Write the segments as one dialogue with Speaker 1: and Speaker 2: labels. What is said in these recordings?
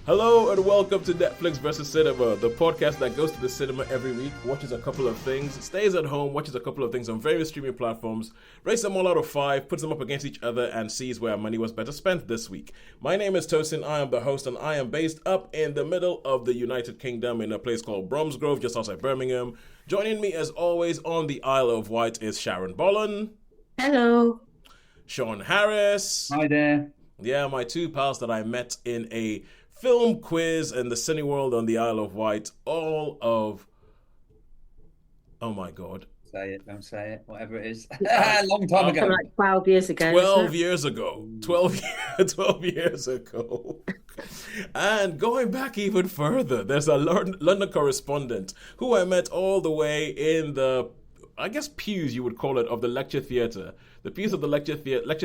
Speaker 1: Hello and welcome to Netflix vs. Cinema, the podcast that goes to the cinema every week, watches a couple of things, stays at home, watches a couple of things on various streaming platforms, rates them all out of 5, puts them up against each other, and sees where our money was better spent this week. My name is Tosin, I am the host, and I am based up in the middle of the United Kingdom in a place called Bromsgrove, just outside Birmingham. Joining me as always on the Isle of Wight is Sharon Bollen.
Speaker 2: Hello.
Speaker 1: Shaun Harris.
Speaker 3: Hi there.
Speaker 1: Yeah, my two pals that I met in a film quiz in the Cineworld on the Isle of Wight, all of, oh my God.
Speaker 3: Say it, don't say it, whatever it is. A long time ago.
Speaker 2: Like 12 years ago.
Speaker 1: 12 years ago. 12 years ago. And going back even further, there's a London correspondent who I met all the way in the, I guess, pews, you would call it, of the lecture theatre. The pews of the lecture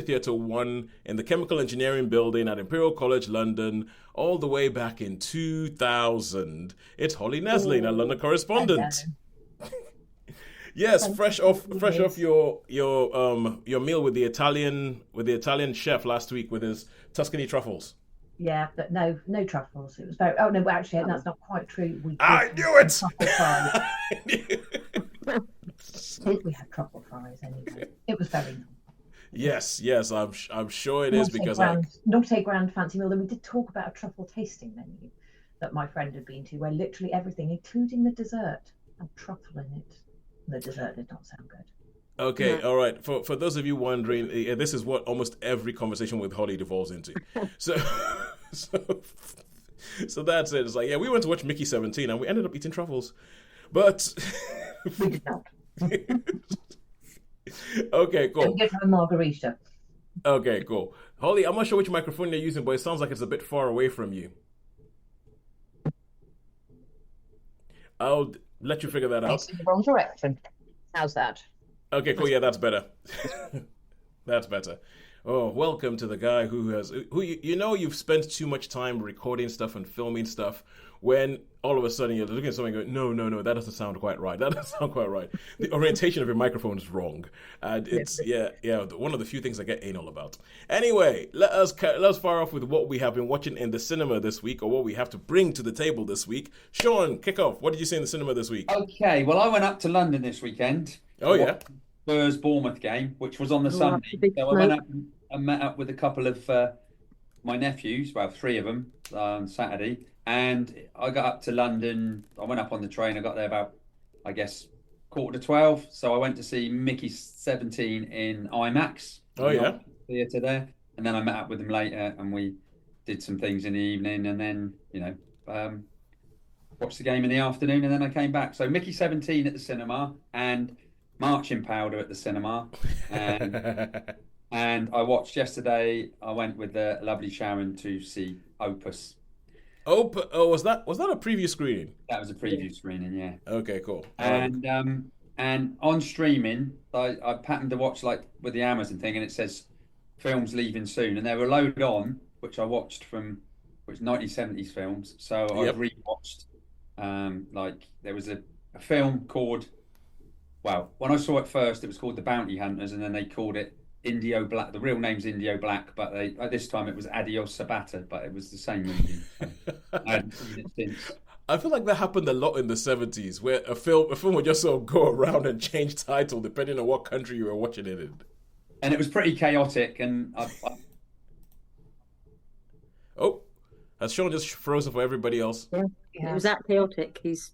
Speaker 1: theatre 1 in the Chemical Engineering Building at Imperial College London, all the way back in 2000. It's Holly Neslin, a London correspondent. Yes, fresh off your meal with the Italian chef last week with his Tuscany truffles.
Speaker 4: Yeah, but no truffles. It was very. Oh no, actually, that's not quite true.
Speaker 1: I knew it.
Speaker 4: We had truffle fries anyway. It was very nice.
Speaker 1: Yes, I'm sure it is because
Speaker 4: not a grand fancy meal. Then we did talk about a truffle tasting menu that my friend had been to, where literally everything, including the dessert, had truffle in it. The dessert did not sound good.
Speaker 1: Okay, all right. For those of you wondering, this is what almost every conversation with Holly devolves into. So that's it. It's like, yeah, we went to watch Mickey 17 and we ended up eating truffles, but
Speaker 4: we did not.
Speaker 1: Okay, cool.
Speaker 4: And give her a margarita.
Speaker 1: Okay, cool. Holly, I'm not sure which microphone you're using, but it sounds like it's a bit far away from you. I'll let you figure that out.
Speaker 4: It's in the wrong direction. How's that?
Speaker 1: Okay, cool. Yeah, that's better. That's better. Oh, welcome to the guy who you've spent too much time recording stuff and filming stuff when all of a sudden you're looking at something and going, no, that doesn't sound quite right. That doesn't sound quite right. The orientation of your microphone is wrong. And it's, one of the few things I get anal about. Anyway, let's fire off with what we have been watching in the cinema this week, or what we have to bring to the table this week. Shaun, kick off. What did you see in the cinema this week?
Speaker 3: Okay, well, I went up to London this weekend.
Speaker 1: Oh, yeah.
Speaker 3: Spurs Bournemouth game, which was on the Sunday. So I went up and met up with a couple of my nephews, well, 3 of them, on Saturday. And I got up to London. I went up on the train. I got there about, I guess, 11:45. So I went to see Mickey 17 in IMAX.
Speaker 1: Oh, yeah.
Speaker 3: Theatre there. And then I met up with them later and we did some things in the evening and then, watched the game in the afternoon and then I came back. So Mickey 17 at the cinema and Marching Powder at the cinema. And I watched yesterday, I went with the lovely Sharon to see Opus.
Speaker 1: Oh, was that a preview screening?
Speaker 3: That was a preview screening, yeah.
Speaker 1: Okay, cool.
Speaker 3: And on streaming, I happened to watch like with the Amazon thing, and it says films leaving soon, and there were a load on which I watched from 1970s films. So I've rewatched. Like there was a film called, well, when I saw it first, it was called The Bounty Hunters, and then they called it Indio Black. The real name's Indio Black, but at this time it was Adios Sabata, but it was the same movie. So I hadn't seen it since.
Speaker 1: I feel like that happened a lot in the 70s, where a film would just sort of go around and change title depending on what country you were watching it in.
Speaker 3: And it was pretty chaotic, and
Speaker 1: Oh, has Shaun just frozen for everybody else?
Speaker 2: Yeah. It was that chaotic. He's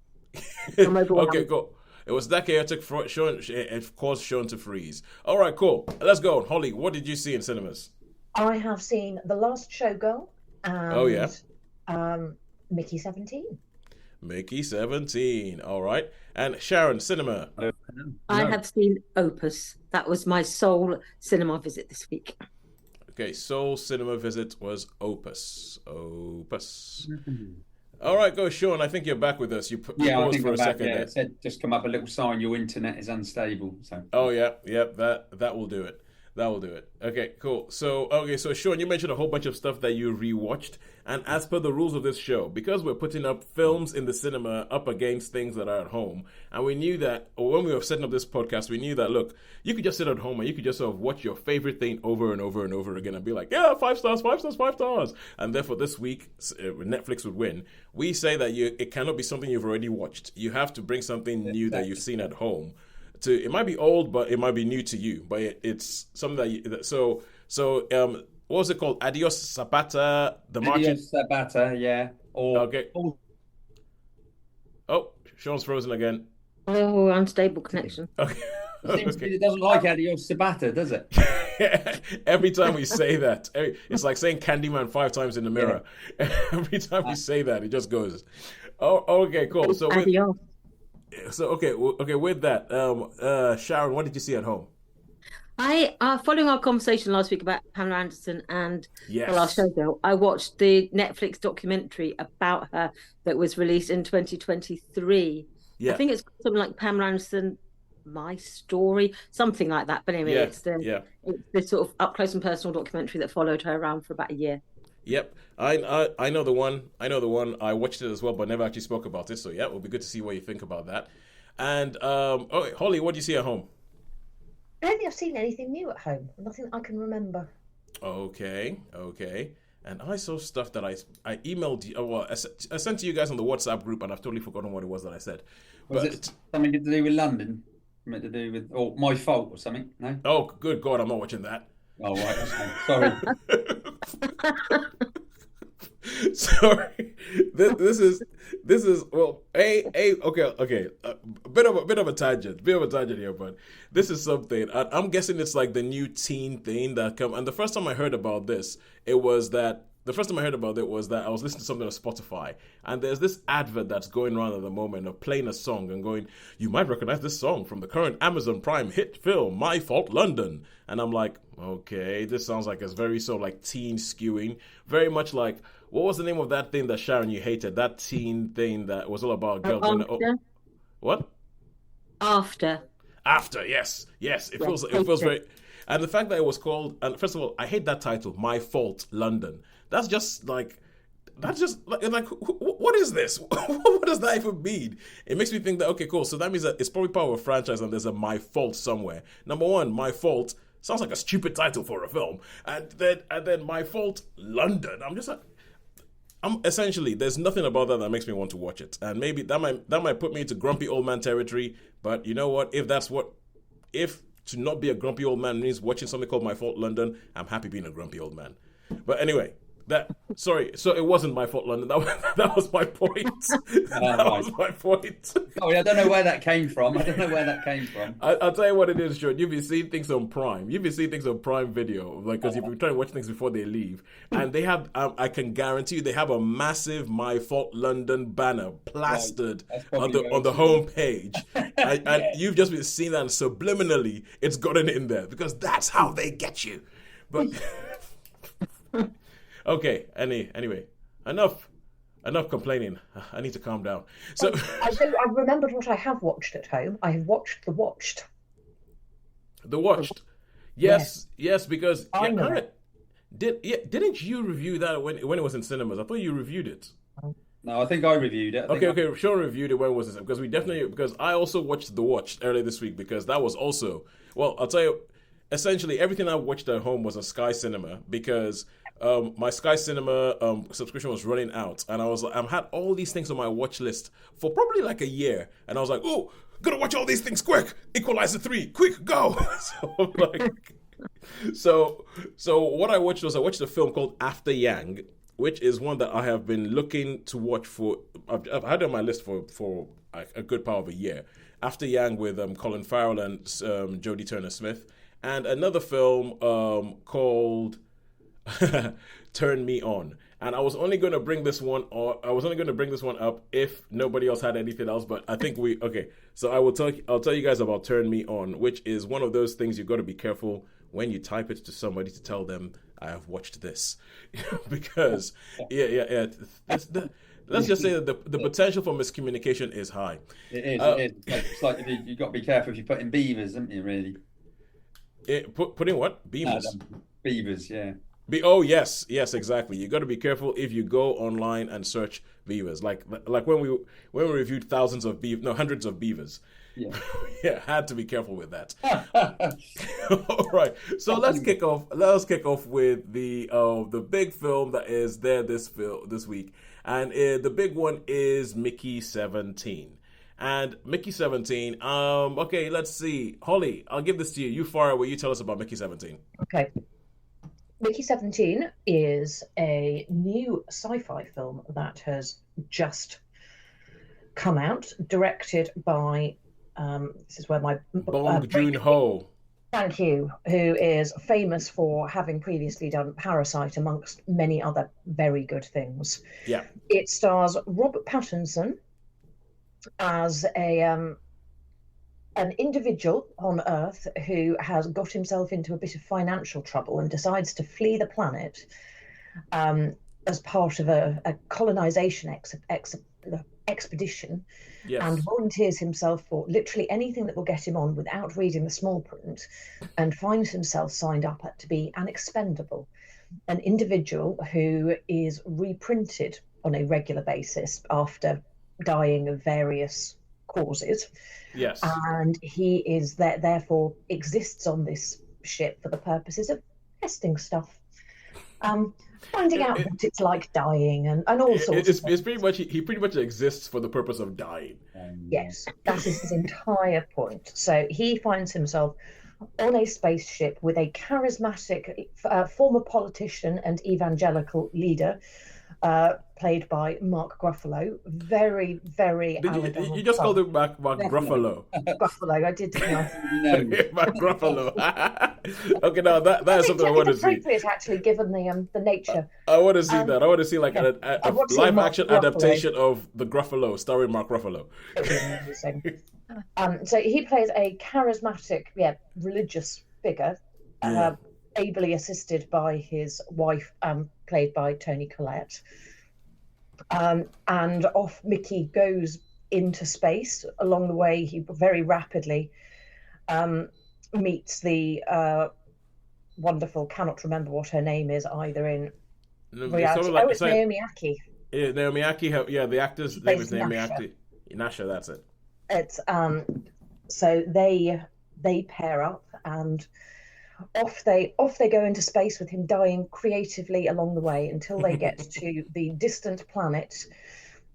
Speaker 1: okay, cool. It was that chaotic for Shaun. It caused Shaun to freeze. All right, cool. Let's go. Holly, what did you see in cinemas?
Speaker 4: I have seen The Last Showgirl. And, Mickey 17.
Speaker 1: Mickey 17. All right. And Sharon, cinema.
Speaker 2: I have seen Opus. That was my sole cinema visit this week.
Speaker 1: Okay, sole cinema visit was Opus. All right, go, Shaun. I think you're back with us. You paused for a second.
Speaker 3: Yeah, it said just come up a little sign. Your internet is unstable. So.
Speaker 1: Oh yeah, that will do it. That will do it. Okay, cool. So Sean, you mentioned a whole bunch of stuff that you rewatched, and as per the rules of this show, because we're putting up films in the cinema up against things that are at home, and we knew that, or when we were setting up this podcast, we knew that, look, you could just sit at home and you could just sort of watch your favorite thing over and over and over again and be like, yeah, 5 stars, 5 stars, 5 stars. And therefore this week, Netflix would win. We say that it cannot be something you've already watched. You have to bring something new that you've seen at home. It might be old, but it might be new to you. But it's something what was it called? Adios Zapata, the March.
Speaker 3: Adios Zapata, yeah.
Speaker 1: Okay. Oh, Sean's frozen again.
Speaker 2: Oh, unstable connection.
Speaker 1: Okay.
Speaker 3: It doesn't like Adios Zapata, does it?
Speaker 1: Every time we say that, it's like saying Candyman 5 times in the mirror. Yeah. Every time we say that, it just goes. Oh, okay, cool. So
Speaker 2: Adios.
Speaker 1: With that, Sharon, what did you see at home?
Speaker 2: Following our conversation last week about Pamela Anderson and
Speaker 1: Yes.
Speaker 2: The Last Showgirl, I watched the Netflix documentary about her that was released in 2023.
Speaker 1: Yeah.
Speaker 2: I think it's something like Pamela Anderson, My Story, something like that. But anyway, it's the sort of up close and personal documentary that followed her around for about a year.
Speaker 1: Yep, I know the one. I watched it as well, but never actually spoke about it. So yeah, it'll be good to see what you think about that. And Holly, what do you see at home?
Speaker 4: I don't think I've seen anything new at home. Nothing I can remember.
Speaker 1: Okay. And I saw stuff that I emailed you. I sent to you guys on the WhatsApp group, and I've totally forgotten what it was that I said.
Speaker 3: Was it something to do with London? Something to do with My Fault or something? No.
Speaker 1: Oh, good God, I'm not watching that.
Speaker 3: Oh, right. Okay. Sorry.
Speaker 1: Sorry, this is well, okay. A bit of a tangent here, but this is something I'm guessing it's like the new teen thing that come. And the first time I heard about this, was that I was listening to something on Spotify, and there's this advert that's going around at the moment of playing a song and going, you might recognize this song from the current Amazon Prime hit film My Fault London. And I'm like, okay, this sounds like it's very sort of like teen skewing, very much like, what was the name of that thing that Sharon you hated? That teen thing that was all about a girl going. What?
Speaker 2: After,
Speaker 1: yes. It feels very. And the fact that it was called, and first of all, I hate that title, My Fault London. That's just like, what is this? What does that even mean? It makes me think that, okay, cool. So that means that it's probably part of a franchise and there's a My Fault somewhere. Number one, My Fault sounds like a stupid title for a film. And then My Fault London. Essentially, there's nothing about that makes me want to watch it. And maybe that might put me into grumpy old man territory. But you know what? If to not be a grumpy old man means watching something called My Fault London, I'm happy being a grumpy old man. But anyway, so it wasn't My Fault London. That was my point. Was my point.
Speaker 3: Sorry, I don't know where that came from.
Speaker 1: I'll tell you what it is, Sean. You've been seeing things on Prime. Video, like, because you've been trying to watch things before they leave, and they have. I can guarantee you, they have a massive My Fault London banner plastered on the home page, and you've just been seeing that, and subliminally, it's gotten in there because that's how they get you. But. Okay. Anyway, enough complaining. I need to calm down. So
Speaker 4: I remembered what I have watched at home. I have watched The Watched.
Speaker 1: The Watched. Yes, because
Speaker 4: I know.
Speaker 1: Didn't you review that when it was in cinemas? I thought you reviewed it.
Speaker 3: No, I think I reviewed it.
Speaker 1: Okay. Sean reviewed it when it was in because I also watched The Watched earlier this week because that was also, well, I'll tell you, essentially everything I watched at home was on Sky Cinema because my Sky Cinema subscription was running out, and I had all these things on my watch list for probably like a year, and I was like, oh, gotta watch all these things quick. Equalizer 3, quick, go. So what I watched was a film called After Yang, which is one that I have been looking to watch for. I've had it on my list for a good part of a year. After Yang with Colin Farrell and Jodie Turner-Smith, and another film called Turn Me On. And I was only going to bring this one up if nobody else had anything else, but I think so I'll tell you guys about Turn Me On, which is one of those things you've got to be careful when you type it to somebody to tell them I have watched this. Because let's just say that the potential for miscommunication is high.
Speaker 3: It is. It's like you've got to be careful if you put in beavers, haven't you, really?
Speaker 1: Putting what? Beavers?
Speaker 3: Beavers, yeah.
Speaker 1: Oh yes, exactly. You got to be careful if you go online and search beavers. Like when we reviewed hundreds of beavers.
Speaker 3: Yeah,
Speaker 1: yeah, had to be careful with that. All right, so let's kick off with the big film that is there this week, and the big one is Mickey 17. And Mickey 17. Okay, let's see. Holly, I'll give this to you. You fire away. You tell us about Mickey 17.
Speaker 4: Okay. Mickey 17 is a new sci-fi film that has just come out, directed by this is where my
Speaker 1: Bong Joon-ho.
Speaker 4: Thank you, who is famous for having previously done Parasite amongst many other very good things.
Speaker 1: Yeah.
Speaker 4: It stars Robert Pattinson as an individual on Earth who has got himself into a bit of financial trouble and decides to flee the planet as part of a colonization expedition.
Speaker 1: Yes.
Speaker 4: And volunteers himself for literally anything that will get him on without reading the small print, and finds himself signed up to be an expendable, an individual who is reprinted on a regular basis after dying of various causes.
Speaker 1: Yes.
Speaker 4: And he is therefore exists on this ship for the purposes of testing stuff. Finding out what it's like dying and all sorts of things.
Speaker 1: It's pretty much he pretty much exists for the purpose of dying.
Speaker 4: Yes, that is his entire point. So he finds himself on a spaceship with a charismatic former politician and evangelical leader, played by Mark Ruffalo. Very, very.
Speaker 1: You just called him Mark Ruffalo.
Speaker 4: Ruffalo, I did.
Speaker 1: Mark Ruffalo. Okay, now that is something I want to see.
Speaker 4: It's appropriate, actually, given the nature.
Speaker 1: I want to see that. I want to see like a live action adaptation of The Gruffalo, starring Mark Ruffalo.
Speaker 4: So he plays a charismatic, religious figure, ably assisted by his wife, played by Toni Collette. And off Mickey goes into space. Along the way, he very rapidly meets the wonderful, cannot remember what her name is either in reality. It's Naomi Ackie.
Speaker 1: Yeah, Naomi Ackie. The actor's name is Naomi Ackie. Nasha, that's it.
Speaker 4: It's so they pair up and off they go into space with him dying creatively along the way until they get to the distant planet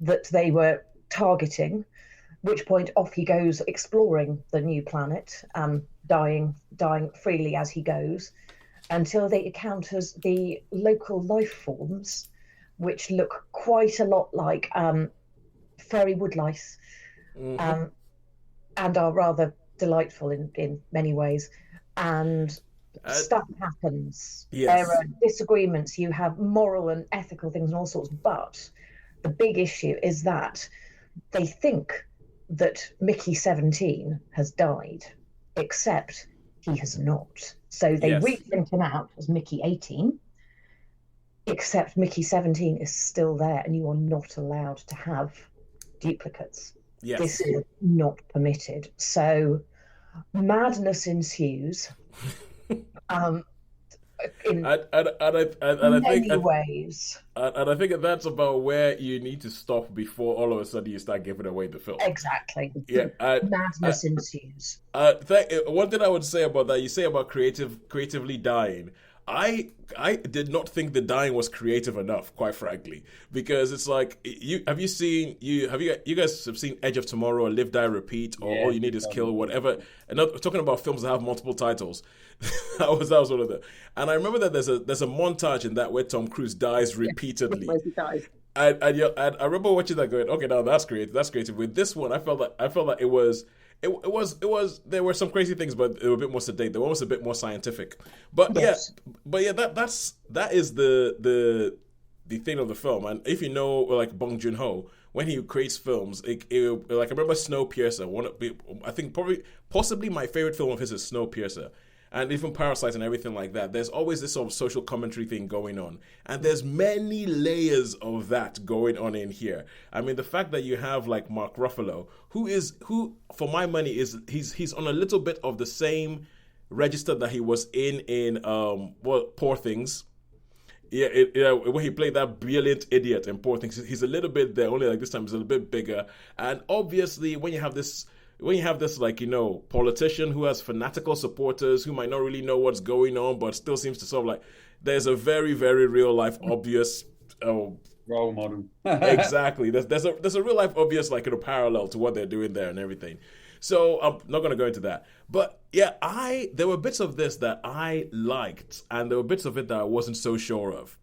Speaker 4: that they were targeting, which point off he goes exploring the new planet, dying freely as he goes, until they encounters the local life forms, which look quite a lot like fairy woodlice, and are rather delightful in many ways. And stuff happens.
Speaker 1: Yes.
Speaker 4: There are disagreements. You have moral and ethical things and all sorts. But the big issue is that they think that Mickey 17 has died, except he has not. So they reprint him out as Mickey 18, except Mickey 17 is still there, and you are not allowed to have duplicates.
Speaker 1: Yes.
Speaker 4: This is not permitted. So madness ensues. In many ways.
Speaker 1: And I think that's about where you need to stop before all of a sudden you start giving away the film.
Speaker 4: Exactly.
Speaker 1: Yeah.
Speaker 4: Madness ensues.
Speaker 1: One thing I would say about that, you say about creatively dying. I did not think the dying was creative enough, quite frankly, because it's like you guys have seen Edge of Tomorrow or Live, Die, Repeat or All You Need Is Kill or whatever, and talking about films that have multiple titles. that was one of them. And I remember that there's a montage in that where Tom Cruise dies repeatedly.
Speaker 4: Yes, he dies.
Speaker 1: And I remember watching that going, okay, now that's creative. With this one, I felt like it was. There were some crazy things, but they were a bit more sedate. They were almost a bit more scientific. But
Speaker 4: yes.
Speaker 1: That is the thing of the film. And if you know, like Bong Joon-ho, when he creates films, like I remember Snowpiercer. I think possibly my favorite film of his is Snowpiercer. And even Parasite and everything like that, there's always this sort of social commentary thing going on. And there's many layers of that going on in here. I mean, the fact that you have like Mark Ruffalo, who for my money he's on a little bit of the same registered that he was in Poor Things. Yeah, when he played that brilliant idiot in Poor Things, he's a little bit there. Only like this time he's a little bit bigger. And obviously, when you have this like, you know, politician who has fanatical supporters who might not really know what's going on, but still seems to sort of like, there's a very, very real life obvious
Speaker 3: role model.
Speaker 1: Exactly. There's a real life obvious like, you know, parallel to what they're doing there and everything. So I'm not going to go into that. But yeah, there were bits of this that I liked, and there were bits of it that I wasn't so sure of.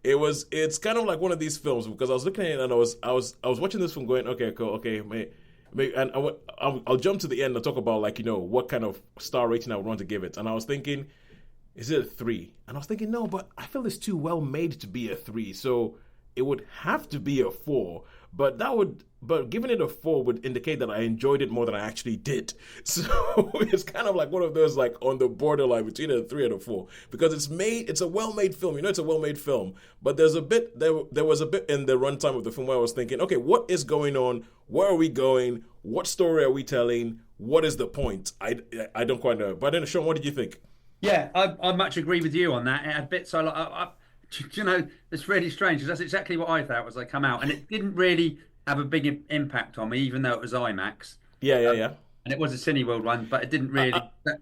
Speaker 1: It's kind of like one of these films, because I was looking at it and I was watching this film going, okay, cool, okay, and I'll jump to the end and talk about, like, you know, what kind of star rating I would want to give it. And I was thinking, is it a 3? And I was thinking, no, but I feel it's too well made to be a 3. So it would have to be a 4. But giving it a 4 would indicate that I enjoyed it more than I actually did. So it's kind of like one of those, like, on the borderline between a 3 and a 4, because it's a well-made film. You know, it's a well-made film, but there was a bit in the runtime of the film where I was thinking, okay, what is going on? Where are we going? What story are we telling? What is the point? I don't quite know. But then, Shaun, what did you think?
Speaker 3: Yeah, I much agree with you on that. It had bits you know, it's really strange, because that's exactly what I thought as I come out, and it didn't really have a big impact on me, even though it was IMAX.
Speaker 1: Yeah.
Speaker 3: And it was a Cineworld one, but it didn't really.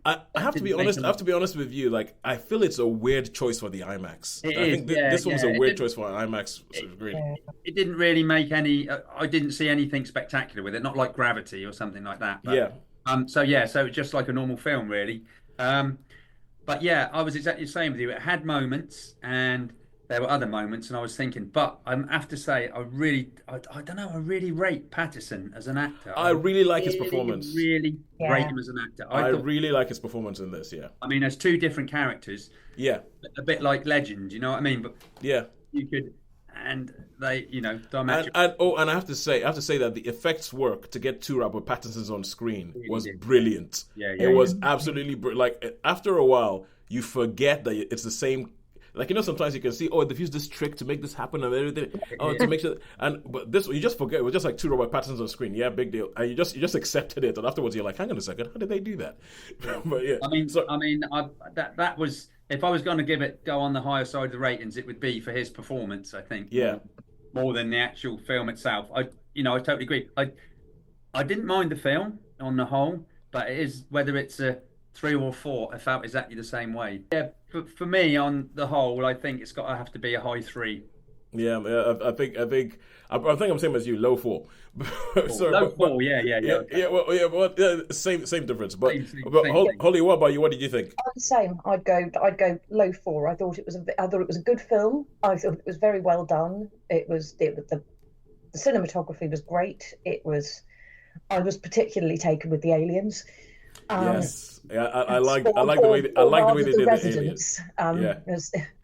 Speaker 1: I have to be honest. I have to be honest with you. Like, I feel it's a weird choice for the IMAX. I think this one was a weird choice for an IMAX screen.
Speaker 3: It didn't really make any. I didn't see anything spectacular with it. Not like Gravity or something like that. But, So it's just like a normal film, really. But yeah, I was exactly the same with you. It had moments, and there were other moments, and I was thinking, but I have to say, I don't know, I really rate Pattinson as an actor.
Speaker 1: I really like his performance.
Speaker 3: Really rate him as an actor.
Speaker 1: I really like his performance in this. Yeah.
Speaker 3: I mean, there's 2 different characters.
Speaker 1: Yeah.
Speaker 3: A bit like Legend, you know what I mean? But
Speaker 1: yeah,
Speaker 3: you could, and they, you know,
Speaker 1: and I have to say that the effects work to get to Robert Pattinson's on screen was brilliant.
Speaker 3: Yeah.
Speaker 1: It was absolutely like, after a while you forget that it's the same. Like, you know, sometimes you can see, they've used this trick to make this happen and everything. To make sure. But this, you just forget. It was just like 2 Robert Pattinsons on screen. Yeah, big deal. And you just accepted it. And afterwards, you're like, hang on a second, how did they do that? But yeah.
Speaker 3: That was, if I was going to go on the higher side of the ratings, it would be for his performance, I think.
Speaker 1: Yeah.
Speaker 3: More than the actual film itself. I totally agree. I didn't mind the film on the whole, but it is, whether it's a 3 or 4, I felt exactly the same way. Yeah, for me, on the whole, I think it's got to have to be a high 3.
Speaker 1: Yeah, I think I'm same as you, low 4.
Speaker 3: Low 4, yeah.
Speaker 1: Same difference. But
Speaker 3: same
Speaker 1: Holly, what about you? What did you think?
Speaker 4: I'm the same. I'd go low 4. I thought it was a good film. I thought it was very well done. The cinematography was great. I was particularly taken with the aliens.
Speaker 1: Yes, I like the way they did the aliens.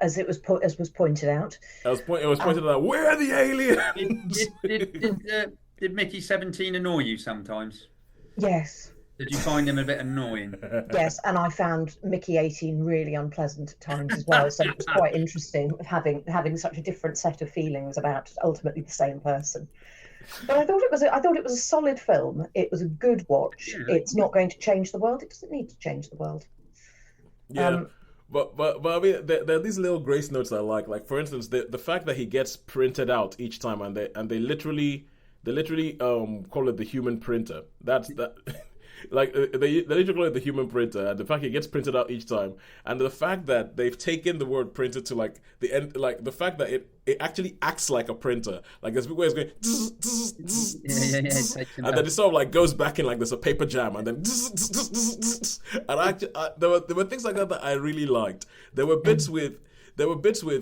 Speaker 4: As was pointed out.
Speaker 1: It was pointed out. Where are the aliens?
Speaker 3: Did Mickey 17 annoy you sometimes?
Speaker 4: Yes.
Speaker 3: Did you find him a bit annoying?
Speaker 4: Yes, and I found Mickey 18 really unpleasant at times as well. So it was quite interesting having such a different set of feelings about ultimately the same person. But I thought it was a solid film. It was a good watch. Yeah. It's not going to change the world. It doesn't need to change the world.
Speaker 1: Yeah, but I mean, there are these little grace notes I like. Like, for instance, the fact that he gets printed out each time, and they literally call it the human printer. That's that. Like, they literally call it the human printer, and the fact it gets printed out each time, and the fact that they've taken the word printer to, like, the end, like the fact that it actually acts like a printer. Like, there's people where it's going and then it sort of like goes back in like there's a paper jam, and then and there were things like that I really liked. There were bits with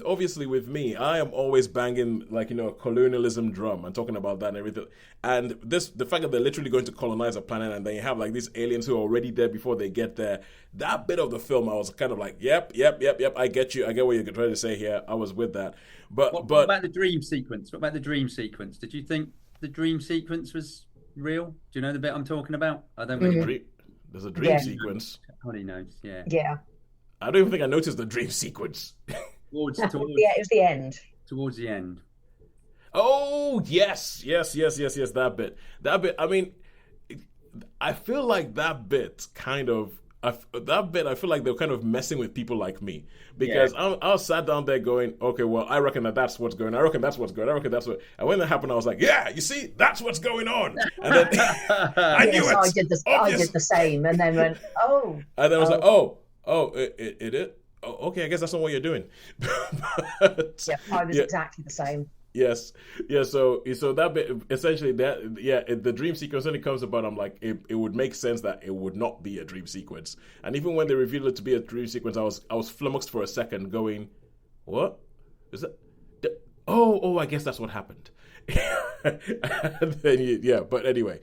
Speaker 1: obviously with me, I am always banging, like, you know, a colonialism drum and talking about that and everything. And the fact that they're literally going to colonize a planet, and then you have like these aliens who are already there before they get there. That bit of the film, I was kind of like, yep. I get you. I get what you're trying to say here. I was with that. But
Speaker 3: what about the dream sequence? What about the dream sequence? Did you think the dream sequence was real? Do you know the bit I'm talking about? I don't really.
Speaker 1: There's a dream sequence.
Speaker 3: Holly knows. Yeah.
Speaker 4: Yeah.
Speaker 1: I don't even think I noticed the dream sequence.
Speaker 3: Towards
Speaker 4: it was the end.
Speaker 3: Towards the end.
Speaker 1: Oh, yes. That bit. I mean, I feel like that bit kind of that bit, I feel like they were kind of messing with people like me, because I was sat down there going, okay, well, I reckon that's what's going on. I reckon that's what's going on. I reckon that's what. And when that happened, I was like, yeah, you see, that's what's going on. And then I knew it.
Speaker 4: I did the same, and then went, oh.
Speaker 1: And then I was like, it is. Oh, okay, I guess that's not what you're doing.
Speaker 4: But, I was exactly the same.
Speaker 1: Yes, yeah. So that bit, essentially, the dream sequence, when it comes about, I'm like, it would make sense that it would not be a dream sequence. And even when they revealed it to be a dream sequence, I was flummoxed for a second, going, "What is that? Oh, I guess that's what happened." And then but anyway,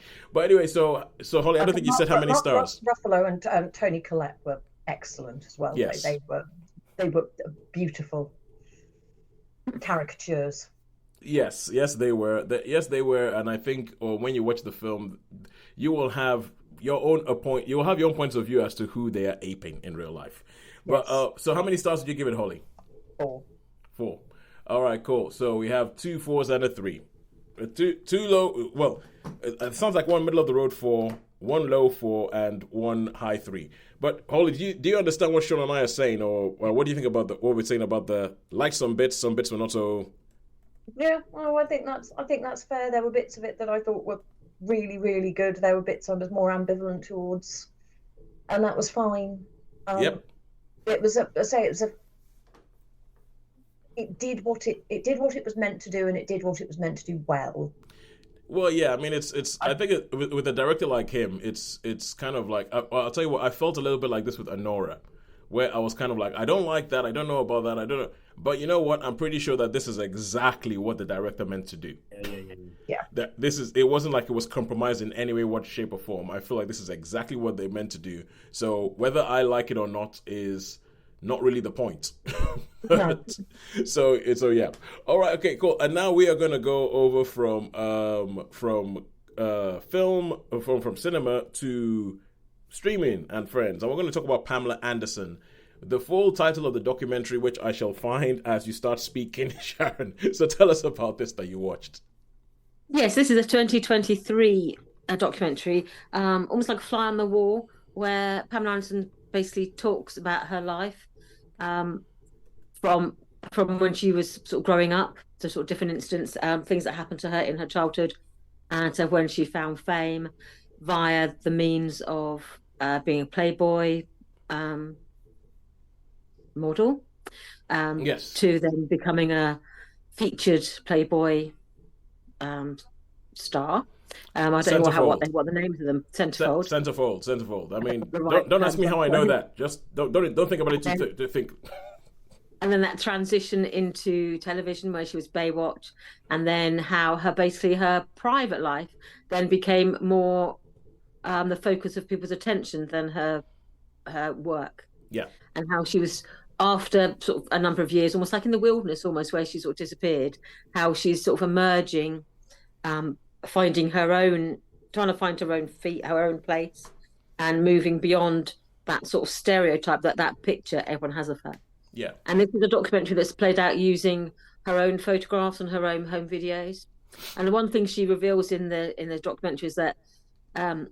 Speaker 1: so Holly, I don't think you said how many stars.
Speaker 4: Ruffalo and Toni Collette were excellent as well.
Speaker 1: Yes.
Speaker 4: They were beautiful caricatures.
Speaker 1: Yes, they were. And I think, when you watch the film, you will have your own points of view as to who they are aping in real life. Yes. But so, how many stars did you give it, Holly? 4. All right, cool. So we have 2 4s and a 3. Two low. Well, it sounds like one middle of the road 4, 1 low 4, and 1 high 3. But Holly, do you understand what Shaun and I are saying, or what do you think about what we're saying about some bits were not so.
Speaker 4: Yeah, well, I think that's fair. There were bits of it that I thought were really, really good. There were bits I was more ambivalent towards, and that was fine.
Speaker 1: Yep.
Speaker 4: It did what it was meant to do, and it did what it was meant to do well.
Speaker 1: Well, yeah, I mean, it's. I think with a director like him, it's kind of like I'll tell you what. I felt a little bit like this with Anora, where I was kind of like, I don't like that. I don't know about that. I don't know. But you know what? I'm pretty sure that this is exactly what the director meant to do.
Speaker 4: Yeah.
Speaker 1: That it wasn't like it was compromised in any way, what shape or form. I feel like this is exactly what they meant to do. So whether I like it or not is not really the point. So yeah. All right. Okay. Cool. And now we are gonna go over from cinema to streaming and friends, and we're going to talk about Pamela Anderson. The full title of the documentary, which I shall find as you start speaking, Sharon. So tell us about this that you watched.
Speaker 2: Yes, this is a 2023 documentary, almost like a fly on the wall, where Pamela Anderson basically talks about her life from when she was sort of growing up, to sort of different incidents, things that happened to her in her childhood, and so when she found fame via the means of being a Playboy model, to then becoming a featured Playboy star. I don't know what the names of them.
Speaker 1: Centerfold. I mean, don't ask me how I know that. Just don't think about it to think.
Speaker 2: And then that transition into television, where she was Baywatch, and then how her private life then became more the focus of people's attention than her work.
Speaker 1: Yeah.
Speaker 2: And how she was, after sort of a number of years, almost like in the wilderness, almost, where she sort of disappeared, how she's sort of emerging, trying to find her own feet, her own place, and moving beyond that sort of stereotype, that picture everyone has of her.
Speaker 1: Yeah.
Speaker 2: And this is a documentary that's played out using her own photographs and her own home videos. And the one thing she reveals in the documentary is that her,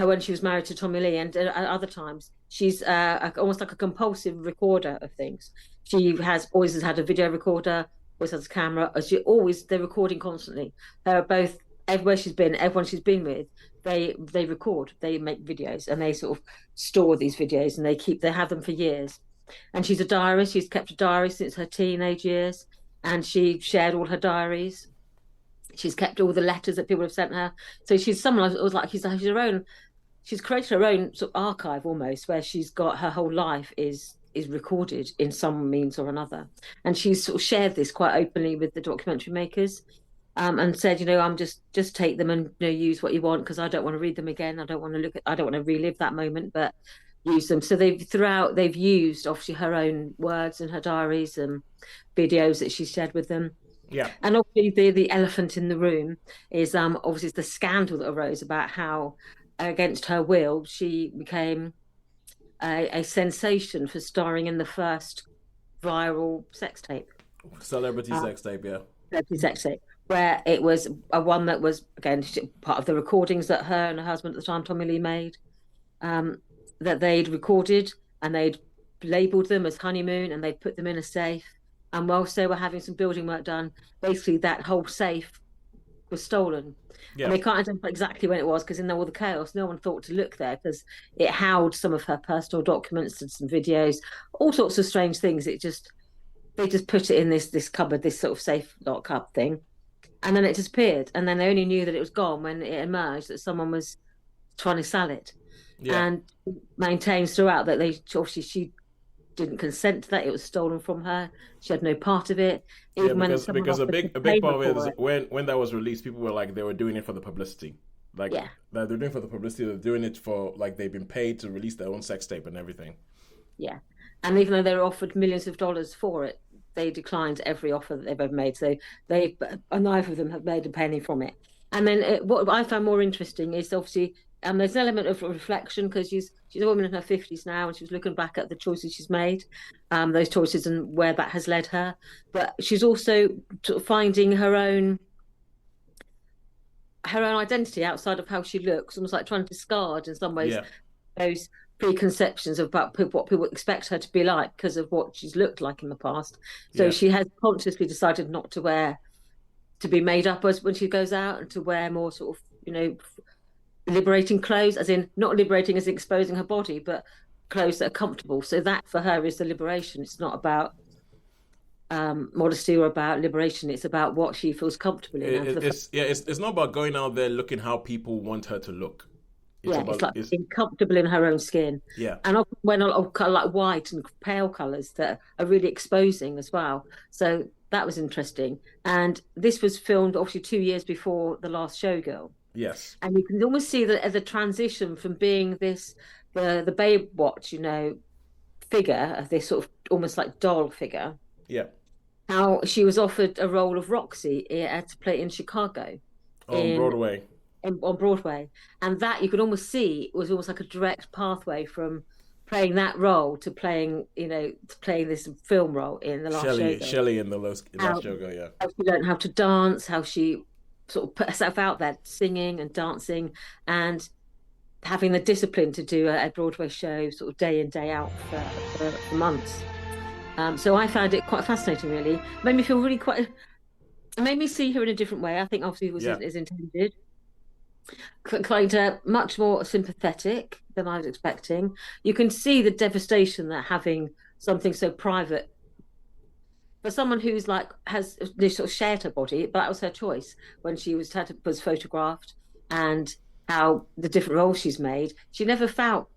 Speaker 2: when she was married to Tommy Lee, and at other times, she's almost like a compulsive recorder of things. She always has had a video recorder, always has a camera. They're recording constantly. Everywhere she's been, everyone she's been with, they record, they make videos, and they sort of store these videos, and they have them for years. And she's a diarist. She's kept a diary since her teenage years, and she shared all her diaries. She's kept all the letters that people have sent her. So she's someone who was like, she's created her own sort of archive almost, where she's got her whole life is recorded in some means or another. And she's sort of shared this quite openly with the documentary makers, and said, I'm just take them and use what you want, because I don't want to read them again. I don't want to relive that moment, but use them. So they've used obviously her own words and her diaries and videos that she shared with them.
Speaker 1: Yeah.
Speaker 2: And obviously the elephant in the room is obviously the scandal that arose about how, against her will, she became a sensation for starring in the first viral sex tape.
Speaker 1: Celebrity sex tape, yeah.
Speaker 2: Celebrity sex tape, where it was one that was, again, part of the recordings that her and her husband at the time, Tommy Lee, made. that they'd recorded, and they'd labelled them as honeymoon, and they'd put them in a safe. And whilst they were having some building work done, basically that whole safe was stolen.
Speaker 1: Yeah.
Speaker 2: And they can't identify exactly when it was, because in all the chaos, no one thought to look there, because it housed some of her personal documents and some videos, all sorts of strange things. They just put it in this cupboard, this sort of safe lock-up thing, and then it disappeared. And then they only knew that it was gone when it emerged that someone was trying to sell it. Yeah. And maintains throughout that she didn't consent to that. It was stolen from her. She had no part of it.
Speaker 1: Even because a big part of it is when that was released, people were like, they were doing it for the publicity. Like, they're doing it for the publicity. They're doing it for, like, they've been paid to release their own sex tape and everything.
Speaker 2: Yeah. And even though they were offered millions of dollars for it, they declined every offer that they've ever made. So neither of them have made a penny from it. And then what I found more interesting is obviously there's an element of reflection, because she's a woman in her 50s now, and she's looking back at the choices she's made, those choices and where that has led her. But she's also sort of finding her own identity outside of how she looks, almost like trying to discard in some ways those preconceptions about what people expect her to be like because of what she's looked like in the past. So she has consciously decided not to be made up as when she goes out, and to wear more sort of, liberating clothes, as in not liberating as in exposing her body, but clothes that are comfortable. So that for her is the liberation. It's not about modesty or about liberation. It's about what she feels comfortable in.
Speaker 1: It's not about going out there looking how people want her to look.
Speaker 2: It's like being comfortable in her own skin.
Speaker 1: Yeah.
Speaker 2: And often when a lot of colour, like white and pale colours that are really exposing as well. So that was interesting. And this was filmed obviously 2 years before The Last Showgirl.
Speaker 1: Yes.
Speaker 2: And you can almost see that as a transition from being the Baywatch, figure, of this sort of almost like doll figure.
Speaker 1: Yeah.
Speaker 2: How she was offered a role of Roxy to play in Chicago.
Speaker 1: Broadway.
Speaker 2: On Broadway. And that you could almost see was almost like a direct pathway from playing that role to playing, this film role in The Last Showgirl.
Speaker 1: Shelley in The Last Showgirl, yeah.
Speaker 2: How she learned how to dance, how she sort of put herself out there singing and dancing and having the discipline to do a Broadway show sort of day in, day out for months. So I found it quite fascinating, really. Made me feel really it made me see her in a different way. I think obviously it was as intended. Kind of much more sympathetic than I was expecting. You can see the devastation that having something so private for someone who's has sort of shared her body, but that was her choice when she was photographed, and how the different roles she's made. She never felt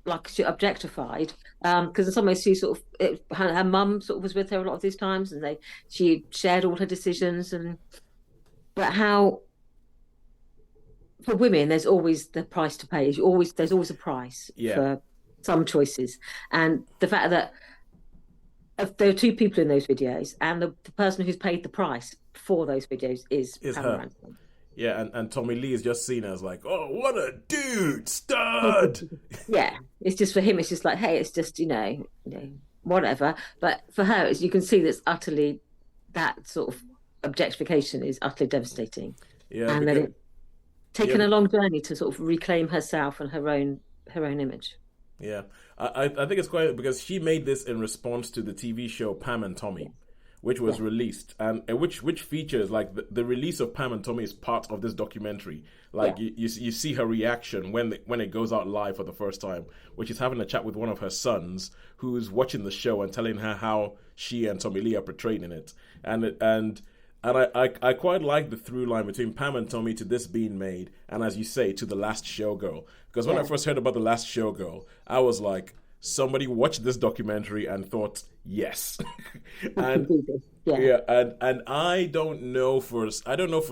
Speaker 2: like she objectified, because in some ways she sort of her mum sort of was with her a lot of these times, and she shared all her decisions. But how for women there's always the price to pay. There's always a price for some choices, and the fact that there are two people in those videos, and the person who's paid the price for those videos is Pamela
Speaker 1: her. Yeah, and Tommy Lee is just seen as like, oh, what a dude, stud.
Speaker 2: Yeah, it's just for him. It's just like, hey, it's just whatever. But for her, you can see that sort of objectification is utterly devastating.
Speaker 1: Yeah,
Speaker 2: and that it's taken a long journey to sort of reclaim herself and her own image.
Speaker 1: Yeah, I think it's quite, because she made this in response to the TV show Pam and Tommy, which was released, and which features the release of Pam and Tommy is part of this documentary. You see her reaction when it goes out live for the first time, which is having a chat with one of her sons who's watching the show and telling her how she and Tommy Lee are portrayed in it, and I quite like the through line between Pam and Tommy to this being made, and as you say, to The Last Showgirl. Because when I first heard about The Last Showgirl, I was like, somebody watched this documentary and thought, yes. and I don't know for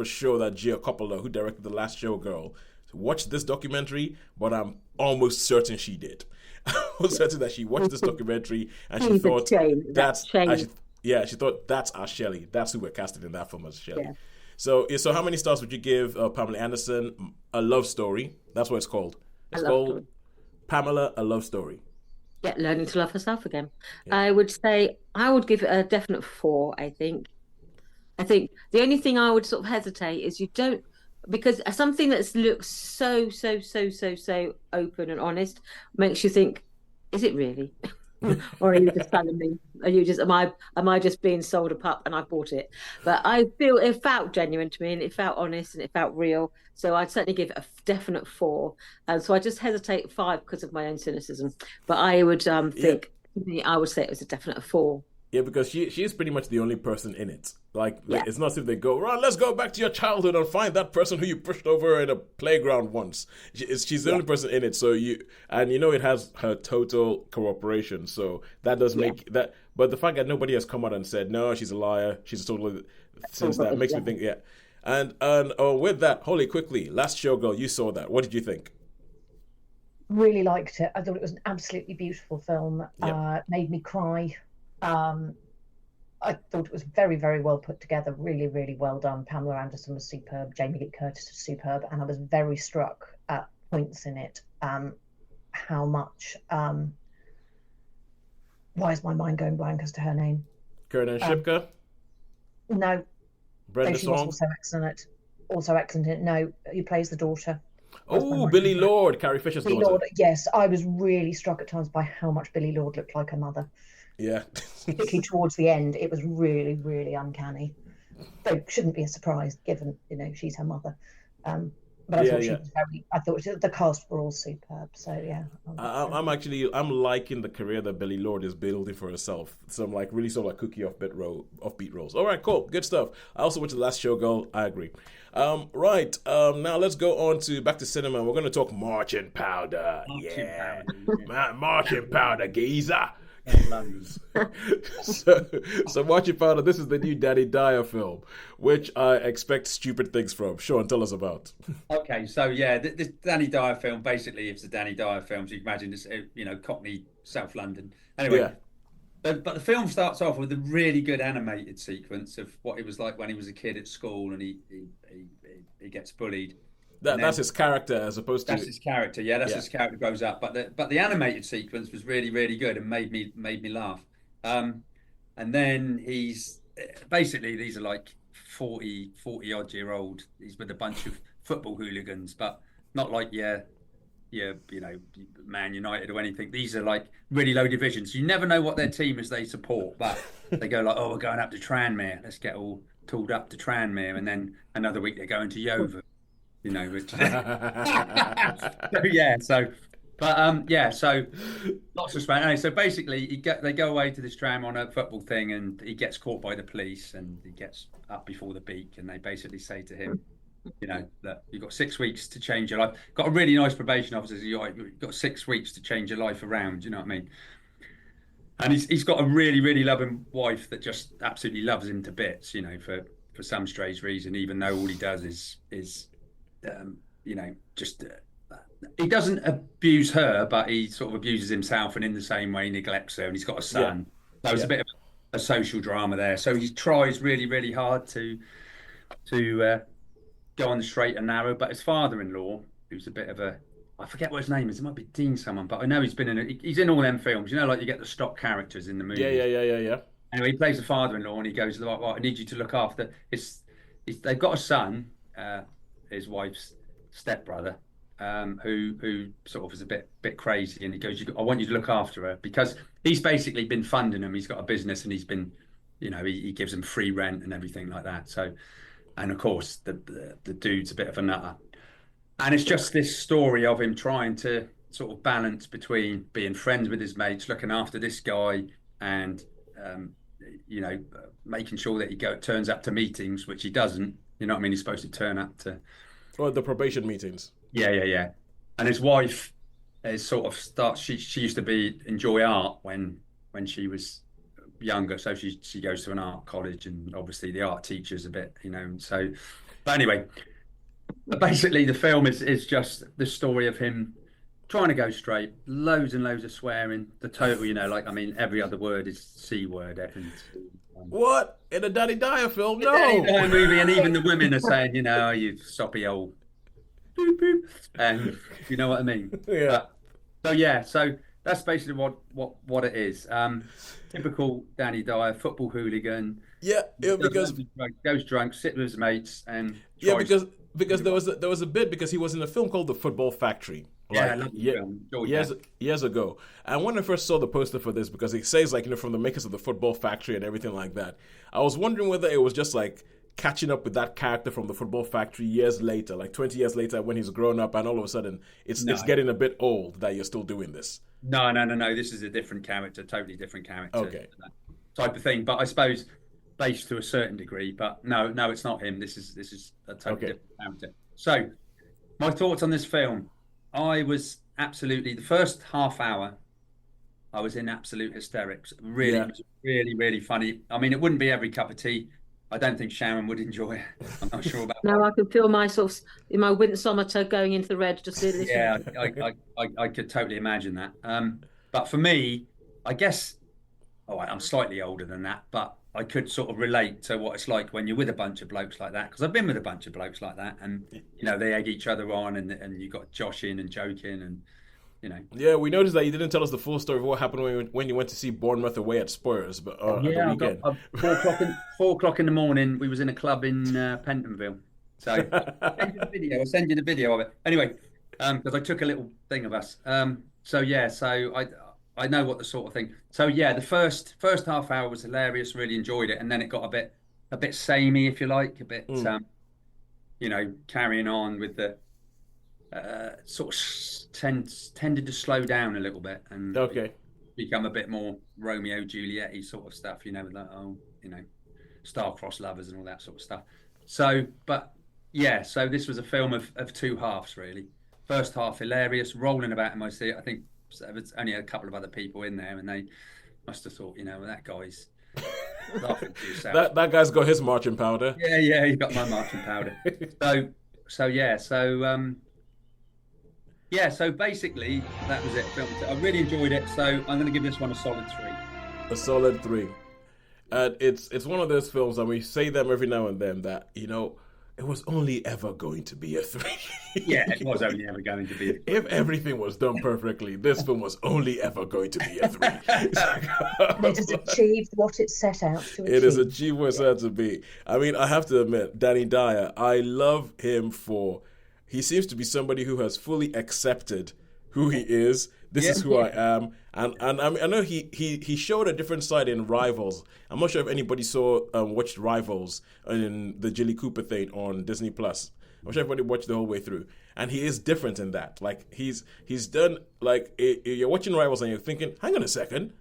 Speaker 1: sure that Gia Coppola, who directed The Last Showgirl, watched this documentary, but I'm almost certain she did. I was certain that she watched this documentary and she thought she thought that's our Shelley. That's who we're casting in that film as Shelley. Yeah. So how many stars would you give Pamela Anderson? A Love Story. That's what it's called. It's called Pamela, A Love Story.
Speaker 2: Yeah, learning to love herself again. Yeah. I would say I would give it a definite 4, I think. I think the only thing I would sort of hesitate is you don't because something that looks so open and honest makes you think, is it really? Or are you just telling me? Are you just am I just being sold a pup and I bought it? But I feel it felt genuine to me and it felt honest and it felt real. So I'd certainly give it a definite 4. And so I just hesitate 5 because of my own cynicism. But I would think I would say it was a definite 4.
Speaker 1: Yeah, because she's pretty much the only person in it. Like, it's not as if they go, Ron, let's go back to your childhood and find that person who you pushed over in a playground once. She's the only person in it. So it has her total cooperation. So that does make that. But the fact that nobody has come out and said, no, she's a liar, she's totally, since that makes me think, And with that, Holly, quickly, Last Showgirl, you saw that. What did you think?
Speaker 4: Really liked it. I thought it was an absolutely beautiful film. Made me cry. I thought it was very, very well put together. Really, really well done. Pamela Anderson was superb. Jamie Lee Curtis was superb, and I was very struck at points in it how much. Why is my mind going blank as to her name?
Speaker 1: Karen and Shipka?
Speaker 4: No.
Speaker 1: Brenda
Speaker 4: she
Speaker 1: Song?
Speaker 4: was also excellent. Also excellent in it. No, who plays the daughter?
Speaker 1: Oh, Billy Lord, Carrie Fisher's daughter.
Speaker 4: Lord, yes, I was really struck at times by how much Billy Lord looked like her mother.
Speaker 1: Yeah.
Speaker 4: Particularly towards the end, it was really, really uncanny. Though it shouldn't be a surprise, given she's her mother. But I thought she was very. I thought the cast were all superb. So yeah.
Speaker 1: I'm liking the career that Billy Lord is building for herself. Some really sort of cookie offbeat roles. All right, cool, good stuff. I also went to The Last Showgirl. I agree. Right. Now let's go on back to cinema. We're going to talk Marching Powder. Marching Powder, geezer. so Marching Powder, this is the new Danny Dyer film, which I expect stupid things from. Sean, tell us about.
Speaker 3: Okay, so this Danny Dyer film, basically it's the Danny Dyer film, so you can imagine this, Cockney, South London. Anyway, but the film starts off with a really good animated sequence of what it was like when he was a kid at school and he gets bullied.
Speaker 1: That's his character as opposed to...
Speaker 3: That's his character, his character grows up. But the animated sequence was really, really good and made me laugh. And then these are like 40 odd year old. He's with a bunch of football hooligans, but not like Man United or anything. These are like really low divisions. You never know what their team is they support, but they go like, we're going up to Tranmere. Let's get all tooled up to Tranmere. And then another week they're going to Yeovil. Which so lots of Spanish. Anyway, so basically they go away to this tram on a football thing and he gets caught by the police and he gets up before the beak and they basically say to him, that you've got 6 weeks to change your life. Got a really nice probation officer. You've got 6 weeks to change your life around. You know what I mean? And he's got a really, really loving wife that just absolutely loves him to bits, for some strange reason, even though all he does is he doesn't abuse her, but he sort of abuses himself and in the same way neglects her, and he's got a son. So it's a bit of a social drama there. So he tries really, really hard to go on the straight and narrow, but his father-in-law, who's a bit of I forget what his name is. It might be Dean someone, but I know he's in all them films. Like you get the stock characters in the movie.
Speaker 1: Yeah.
Speaker 3: Anyway, he plays the father-in-law, and he goes, I need you to look after they've got a son, his wife's stepbrother, who sort of is a bit crazy, and he goes, I want you to look after her, because he's basically been funding him. He's got a business and he's been, he gives him free rent and everything like that. So, and of course the dude's a bit of a nutter, and it's just this story of him trying to sort of balance between being friends with his mates, looking after this guy, and making sure that he turns up to meetings, which he doesn't. You know what I mean? He's supposed to turn up to
Speaker 1: the probation meetings.
Speaker 3: Yeah. And his wife is sort of she used to enjoy art when she was younger, so she goes to an art college, and obviously the art teacher's a bit, so. But anyway, basically the film is just the story of him trying to go straight, loads and loads of swearing, the total, every other word is C word.
Speaker 1: What? In a Danny Dyer film? No.
Speaker 3: Danny Dyer movie, and even the women are saying, you soppy old boop boop, and you know what I mean?
Speaker 1: Yeah.
Speaker 3: So that's basically what it is. Typical Danny Dyer, football hooligan.
Speaker 1: Yeah, because
Speaker 3: goes drunk, sits with his mates, and
Speaker 1: because because there was a bit because he was in a film called The Football Factory.
Speaker 3: Yeah, I love the film.
Speaker 1: Years ago. And when I first saw the poster for this, because it says like, from the makers of The Football Factory and everything like that, I was wondering whether it was just like catching up with that character from The Football Factory years later, like 20 years later when he's grown up and all of a sudden it's getting a bit old that you're still doing this.
Speaker 3: No. This is a different character, totally different character.
Speaker 1: Okay.
Speaker 3: Type of thing. But I suppose based to a certain degree, but no, it's not him. This is a totally different character. So my thoughts on this film. I was absolutely, the first half hour, I was in absolute hysterics. Really, it was really, really funny. I mean, it wouldn't be every cup of tea. I don't think Sharon would enjoy it. I'm not sure about
Speaker 2: No, I can feel my sort of, in my winsometer going into the red just listening.
Speaker 3: Yeah, I could totally imagine that. But for me, I guess, I'm slightly older than that, but I could sort of relate to what it's like when you're with a bunch of blokes like that, because I've been with a bunch of blokes like that, and they egg each other on, and you got joshing and joking, and
Speaker 1: Yeah, we noticed that you didn't tell us the full story of what happened when you went to see Bournemouth away at Spurs, but at the weekend.
Speaker 3: 4 o'clock in the morning, we was in a club in Pentonville. So I'll send you the video of it. Anyway, because I took a little thing of us. So I know what the sort of thing. So yeah, the first half hour was hilarious. Really enjoyed it, and then it got a bit samey, if you like, a bit carrying on with the sort of tended to slow down a little bit and become a bit more Romeo Juliet-y sort of stuff. With that star-crossed lovers and all that sort of stuff. So, but yeah, so this was a film of two halves really. First half hilarious, rolling about in my seat. I think. So there's only a couple of other people in there, and they must have thought, that guy's laughing to himself.
Speaker 1: that guy's got his marching powder.
Speaker 3: Yeah, he's got my marching powder. So basically that was it. I really enjoyed it, so I'm going to give this one a solid 3.
Speaker 1: A solid 3. And it's one of those films, and we say them every now and then that it was only ever going to be a 3.
Speaker 3: Yeah, it was only ever going to be a 3.
Speaker 1: If everything was done perfectly, this film was only ever going to be a 3.
Speaker 4: And it has achieved what it set out to achieve.
Speaker 1: It has achieved what it set out to be. I mean, I have to admit, Danny Dyer, I love him he seems to be somebody who has fully accepted who he is. This is who I am. And I know he showed a different side in Rivals. I'm not sure if anybody watched Rivals in the Jilly Cooper thing on Disney Plus. I'm not sure everybody watched the whole way through. And he is different in that. Like he's done like you're watching Rivals and you're thinking, hang on a second,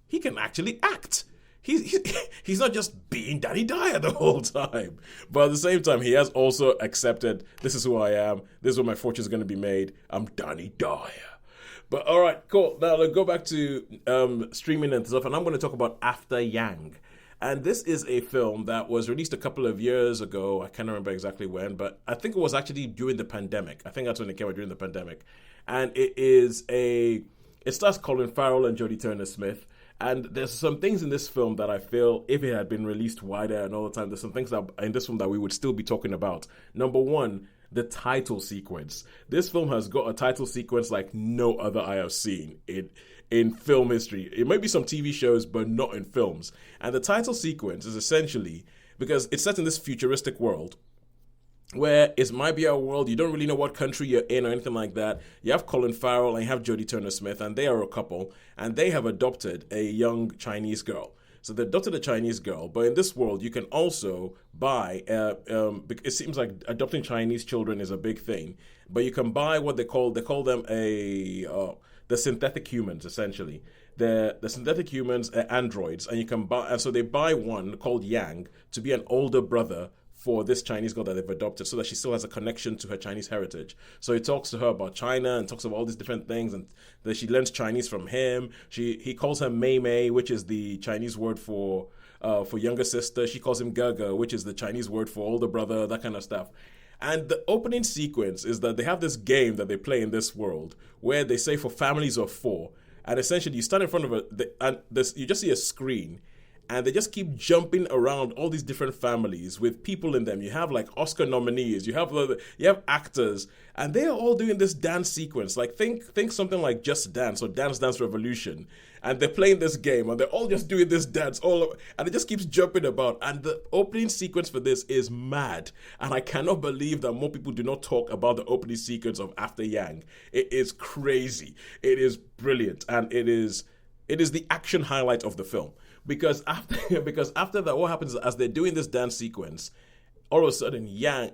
Speaker 1: he can actually act. He's not just being Danny Dyer the whole time. But at the same time, he has also accepted, this is who I am. This is where my fortune is going to be made. I'm Danny Dyer. But all right, cool. Now let's go back to streaming and stuff, and I'm going to talk about After Yang. And this is a film that was released a couple of years ago. I can't remember exactly when, but I think it was actually during the pandemic. I think that's when it came out, during the pandemic. And it stars Colin Farrell and Jodie Turner-Smith. And there's some things in this film that I feel, if it had been released wider and all the time, there's some things that in this film that we would still be talking about. Number one, the title sequence. This film has got a title sequence like no other I have seen in film history. It might be some TV shows, but not in films. And the title sequence is essentially, because it's set in this futuristic world, where it might be a world, you don't really know what country you're in or anything like that. You have Colin Farrell and you have Jodie Turner-Smith, and they are a couple, and they have adopted a young Chinese girl. So they adopted a Chinese girl, but in this world, you can also buy, it seems like adopting Chinese children is a big thing, but you can buy what they call them the synthetic humans, essentially. The synthetic humans are androids, and you can buy, and so they buy one called Yang to be an older brother for this Chinese girl that they've adopted, so that she still has a connection to her Chinese heritage. So he talks to her about China and talks about all these different things, and that she learns Chinese from him. He calls her Mei Mei, which is the Chinese word for younger sister. She calls him Gaga, which is the Chinese word for older brother, that kind of stuff. And the opening sequence is that they have this game that they play in this world where they say for families of 4, and essentially you stand in front of you just see a screen. and they just keep jumping around all these different families with people in them. You have like Oscar nominees, you have actors, and they are all doing this dance sequence. Like think something like Just Dance or Dance Dance Revolution, and they're playing this game, and they're all just doing this dance and it just keeps jumping about. And the opening sequence for this is mad, and I cannot believe that more people do not talk about the opening sequence of After Yang. It is crazy. It is brilliant, and it is the action highlight of the film. Because after that, what happens is, as they're doing this dance sequence, all of a sudden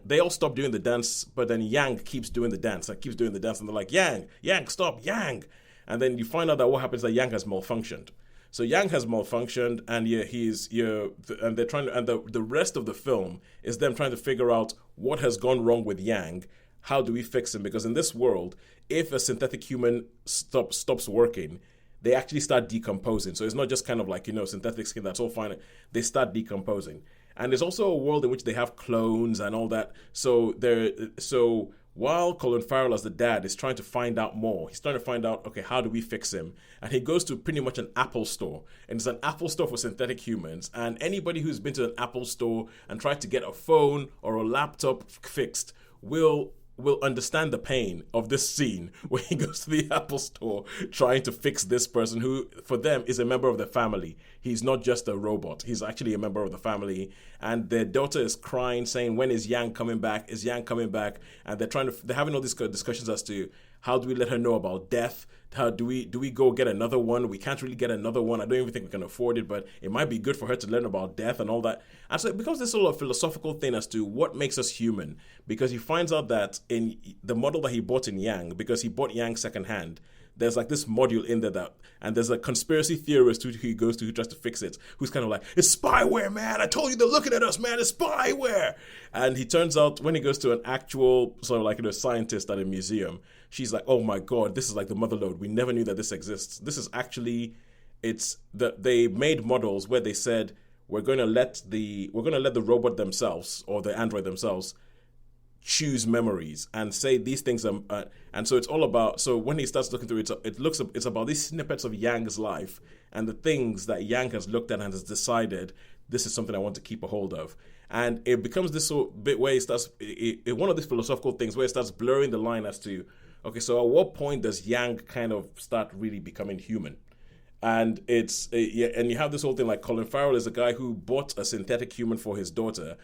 Speaker 1: they all stop doing the dance, but then Yang keeps doing the dance, and they're like, Yang, stop, Yang. And then you find out that what happens is that Yang has malfunctioned. So Yang has malfunctioned, and they're trying to, and the rest of the film is them trying to figure out what has gone wrong with Yang. How do we fix him? Because in this world, if a synthetic human stops working, they actually start decomposing. So it's not just kind of like, synthetic skin, that's all fine. They start decomposing. And there's also a world in which they have clones and all that. So while Colin Farrell as the dad is trying to find out more, he's trying to find out, okay, how do we fix him? And he goes to pretty much an Apple store. And it's an Apple store for synthetic humans. And anybody who's been to an Apple store and tried to get a phone or a laptop fixed will understand the pain of this scene where he goes to the Apple store trying to fix this person who, for them, is a member of the family. He's not just a robot. He's actually a member of the family. And their daughter is crying, saying, when is Yang coming back? Is Yang coming back? And they're having all these discussions as to how do we let her know about death? How do we go get another one? We can't really get another one. I don't even think we can afford it, but it might be good for her to learn about death and all that. And so it becomes this sort of philosophical thing as to what makes us human, because he finds out that in the model that he bought in Yang, because he bought Yang secondhand, there's like this module in there and there's a conspiracy theorist who he goes to who tries to fix it, who's kind of like, it's spyware, man. I told you they're looking at us, man. It's spyware. And he turns out when he goes to an actual sort of like scientist at a museum, she's like, oh my God, this is like the mother lode. We never knew that this exists. This is actually, they made models where they said, we're going to let the robot themselves or the android themselves choose memories and say these things and so it's all about, so when he starts looking through it, it's about these snippets of Yang's life and the things that Yang has looked at and has decided, this is something I want to keep a hold of. And it becomes this sort of bit where it starts, one of these philosophical things where it starts blurring the line as to, okay, so at what point does Yang kind of start really becoming human? And and you have this whole thing like Colin Farrell is a guy who bought a synthetic human for his daughter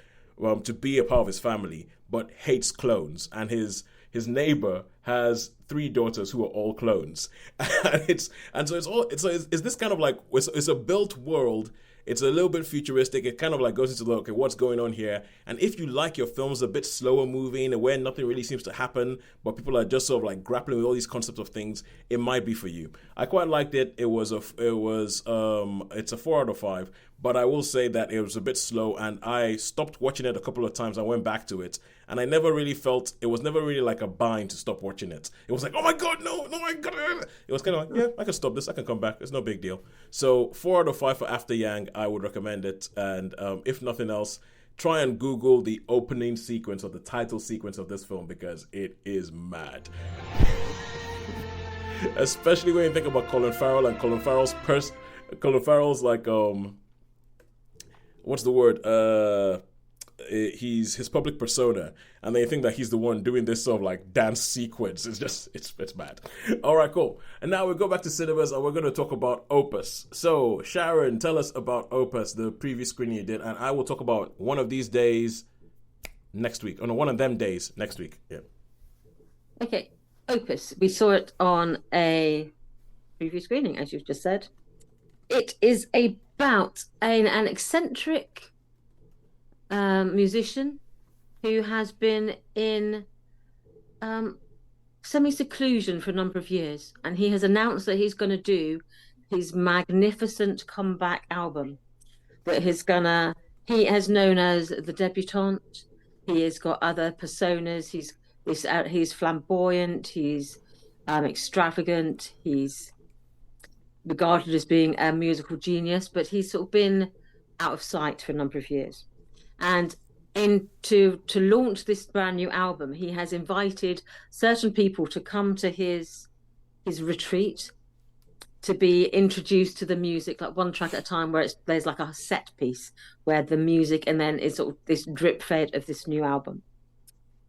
Speaker 1: to be a part of his family, but hates clones. And his neighbor has 3 daughters who are all clones. It's this kind of like, it's a built world. It's a little bit futuristic. It kind of like goes into okay, what's going on here? And if you like your films a bit slower moving and where nothing really seems to happen, but people are just sort of like grappling with all these concepts of things, it might be for you. I quite liked it. It's a 4 out of 5, but I will say that it was a bit slow, and I stopped watching it a couple of times. I went back to it, and I never really felt, it was never really like a bind to stop watching it. It was like, oh my God, no, I gotta. It was kind of like, yeah, I can stop this. I can come back. It's no big deal. So 4 out of 5 for After Yang. I would recommend it. And if nothing else, try and Google the opening sequence or the title sequence of this film, because it is mad. Especially when you think about Colin Farrell and Colin Farrell's like, what's the word? He's his public persona, and they think that he's the one doing this sort of like dance sequence. It's bad. All right, cool. And now we go back to cinemas, and we're going to talk about Opus. So Sharon, tell us about Opus, the previous screening you did, and I will talk about one of these days next week. One of them days next week. Yeah.
Speaker 2: Okay, Opus. We saw it on a preview screening, as you've just said. It is about an eccentric musician who has been in semi-seclusion for a number of years, and he has announced that he's going to do his magnificent comeback album that he has known as the debutante. He has got other personas. He's flamboyant, he's extravagant, he's regarded as being a musical genius, but he's sort of been out of sight for a number of years. And to launch this brand new album, he has invited certain people to come to his retreat to be introduced to the music, like one track at a time, where there's like a set piece where the music, and then it's sort of this drip fade of this new album.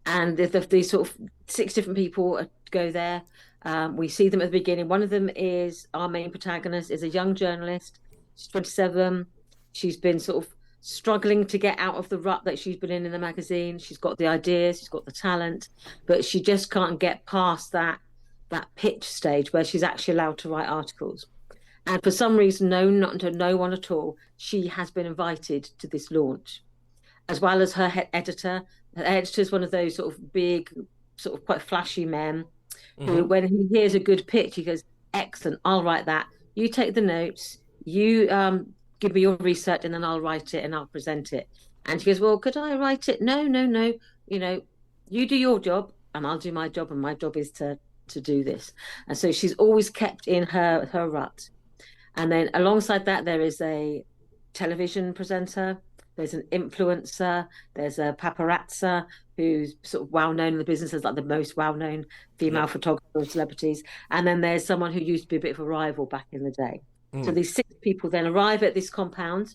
Speaker 2: And these sort of 6 different people go there. We see them at the beginning. One of them is our main protagonist, is a young journalist. She's 27. She's been sort of struggling to get out of the rut that she's been in the magazine. She's got the ideas, she's got the talent, but she just can't get past that pitch stage where she's actually allowed to write articles. And for some reason, not to no one at all, she has been invited to this launch, as well as her editor. Her editor is one of those sort of big, sort of quite flashy men who, when he hears a good pitch, he goes, "Excellent, I'll write that. You take the notes, you give me your research, and then I'll write it and I'll present it." And she goes, "Well, could I write it?" No. You know, you do your job and I'll do my job, and my job is to do this. And so she's always kept in her rut. And then alongside that, there is a television presenter, there's an influencer, there's a paparazza who's sort of well known in the business as like the most well-known female photographer of celebrities. And then there's someone who used to be a bit of a rival back in the day. So these 6 people then arrive at this compound,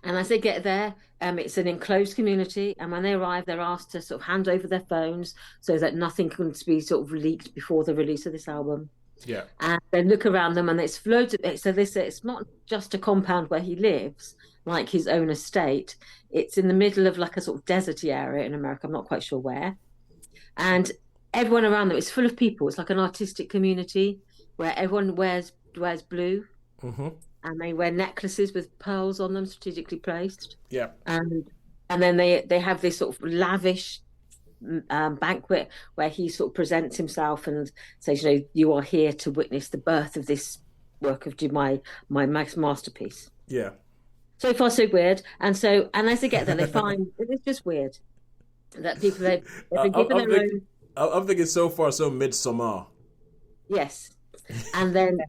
Speaker 2: and as they get there, it's an enclosed community, and when they arrive, they're asked to sort of hand over their phones so that nothing can be sort of leaked before the release of this album.
Speaker 1: Yeah.
Speaker 2: And they look around them, and it's floated. So it's not just a compound where he lives, like his own estate. It's in the middle of like a sort of deserty area in America. I'm not quite sure where. And everyone around them is full of people. It's like an artistic community where everyone wears blue, and they wear necklaces with pearls on them, strategically placed.
Speaker 1: Yeah.
Speaker 2: And then they have this sort of lavish banquet where he sort of presents himself and says, you know, you are here to witness the birth of this work of my masterpiece.
Speaker 1: Yeah.
Speaker 2: So far, so weird. And as they get there, they find it's just weird that people they've been given their own.
Speaker 1: I'm thinking so far so Midsummer.
Speaker 2: Yes, and then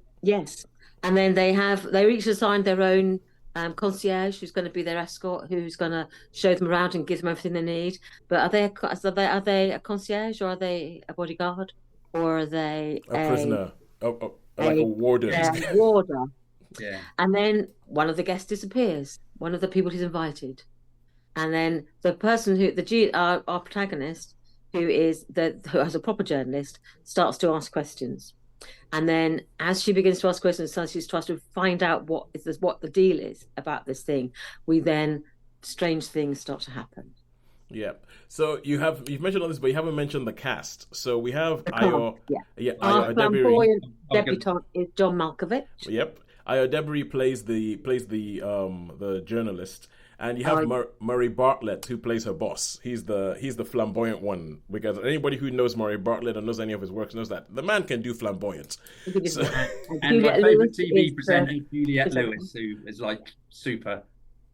Speaker 2: and then they each assigned their own concierge who's going to be their escort, who's going to show them around and give them everything they need. But are they a concierge, or are they a bodyguard, or are they
Speaker 1: a prisoner, like a warden?
Speaker 2: A warder.
Speaker 3: Yeah. And
Speaker 2: then one of the guests disappears, one of the people who's invited, and then the person our protagonist, who has a proper journalist, starts to ask questions. And then as she begins to ask questions, she tries to find out what the deal is about this thing. Strange things start to happen.
Speaker 1: Yeah. So you've mentioned all this, but you haven't mentioned the cast. So we have Ayo.
Speaker 2: Our flamboyant debutante is John Malkovich.
Speaker 1: Yep. Ayo Debiri plays the journalist. And you have Murray Bartlett, who plays her boss. He's the flamboyant one, because anybody who knows Murray Bartlett or knows any of his works knows that the man can do flamboyant.
Speaker 3: So, and my favourite TV presenter, Juliette Lewis, who is like super,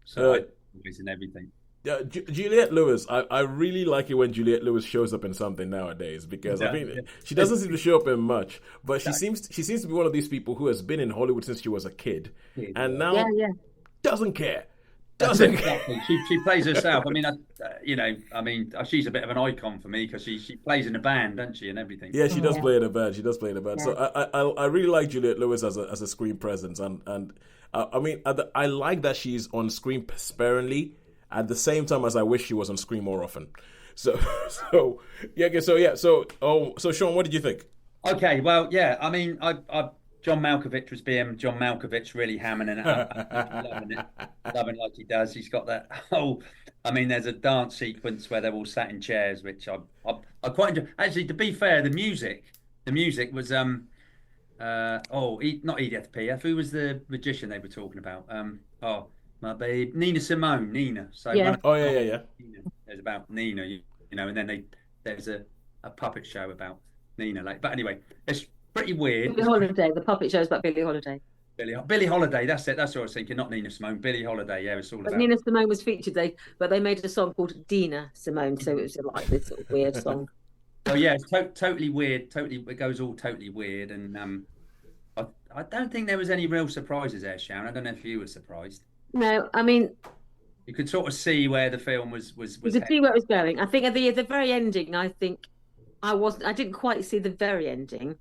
Speaker 3: so always in everything.
Speaker 1: Yeah, Juliette Lewis. I really like it when Juliette Lewis shows up in something nowadays, because I mean she doesn't seem to show up in much, but she seems to be one of these people who has been in Hollywood since she was a kid, and now doesn't care.
Speaker 3: Exactly. She plays herself. I mean, she's a bit of an icon for me, because she plays in a band, doesn't she, and everything.
Speaker 1: Yeah, she does play in a band. Yeah. So I really like Juliette Lewis as a screen presence, and I mean, I like that she's on screen sparingly, at the same time as I wish she was on screen more often. So Shaun, what did you think?
Speaker 3: Okay, well, yeah, I mean, John Malkovich was being John Malkovich, really hammering it up. Loving like he does. He's got that whole. I mean, there's a dance sequence where they're all sat in chairs, which I quite enjoy. Actually, to be fair, the music was not Edith Piaf. Who was the magician they were talking about? My babe, Nina Simone. Nina. So
Speaker 2: yeah.
Speaker 3: Nina, there's about Nina, you know, and then there's a puppet show about Nina. But anyway, it's pretty weird.
Speaker 2: Billie Holiday. The puppet show is about Billie Holiday.
Speaker 3: Billie Holiday, that's it. That's what I was thinking. Not Nina Simone. Billie Holiday. Yeah, it's all about.
Speaker 2: Nina Simone was featured, but they made a song called Dina Simone, so it was like this sort of weird song.
Speaker 3: Oh yeah, it's totally weird. It goes all totally weird, and I don't think there was any real surprises there, Sharon. I don't know if you were surprised.
Speaker 2: No, I mean,
Speaker 3: you could sort of see where the film was. You
Speaker 2: could see where it was going. I think at the very ending, I didn't quite see the very ending.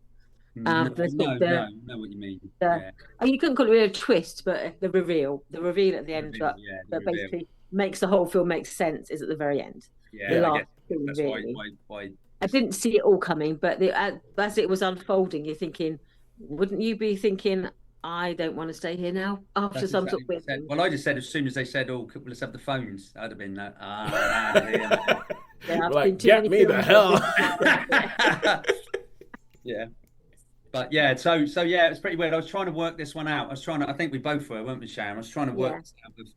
Speaker 3: No,
Speaker 2: The sort
Speaker 3: no,
Speaker 2: of
Speaker 3: no, I know what you mean.
Speaker 2: the
Speaker 3: Yeah,
Speaker 2: oh, you couldn't call it really a twist, but the reveal at the end,
Speaker 3: reveal, yeah, the
Speaker 2: that
Speaker 3: reveal.
Speaker 2: basically makes the whole film make sense is at the very end. The
Speaker 3: Yeah, I
Speaker 2: last
Speaker 3: guess
Speaker 2: scene,
Speaker 3: that's
Speaker 2: really.
Speaker 3: why
Speaker 2: I didn't see it all coming, but as it was unfolding, you're thinking, wouldn't you be thinking, I don't want to stay here now after
Speaker 3: that's
Speaker 2: some sort
Speaker 3: exactly
Speaker 2: of
Speaker 3: what I
Speaker 2: weird
Speaker 3: said.
Speaker 2: thing?
Speaker 3: Well, I just said as soon as they said, "Oh, let's have the phones," I'd have been that. Out of here, man.
Speaker 2: Yeah, I've seen
Speaker 1: Like,
Speaker 2: too
Speaker 1: get
Speaker 2: many
Speaker 1: me the
Speaker 2: films
Speaker 1: hell.
Speaker 3: Yeah. But yeah, so yeah, it's pretty weird. I was trying to work this one out. I think we both were, weren't we, Sharon? I was trying to work
Speaker 2: Yeah.
Speaker 3: this out with,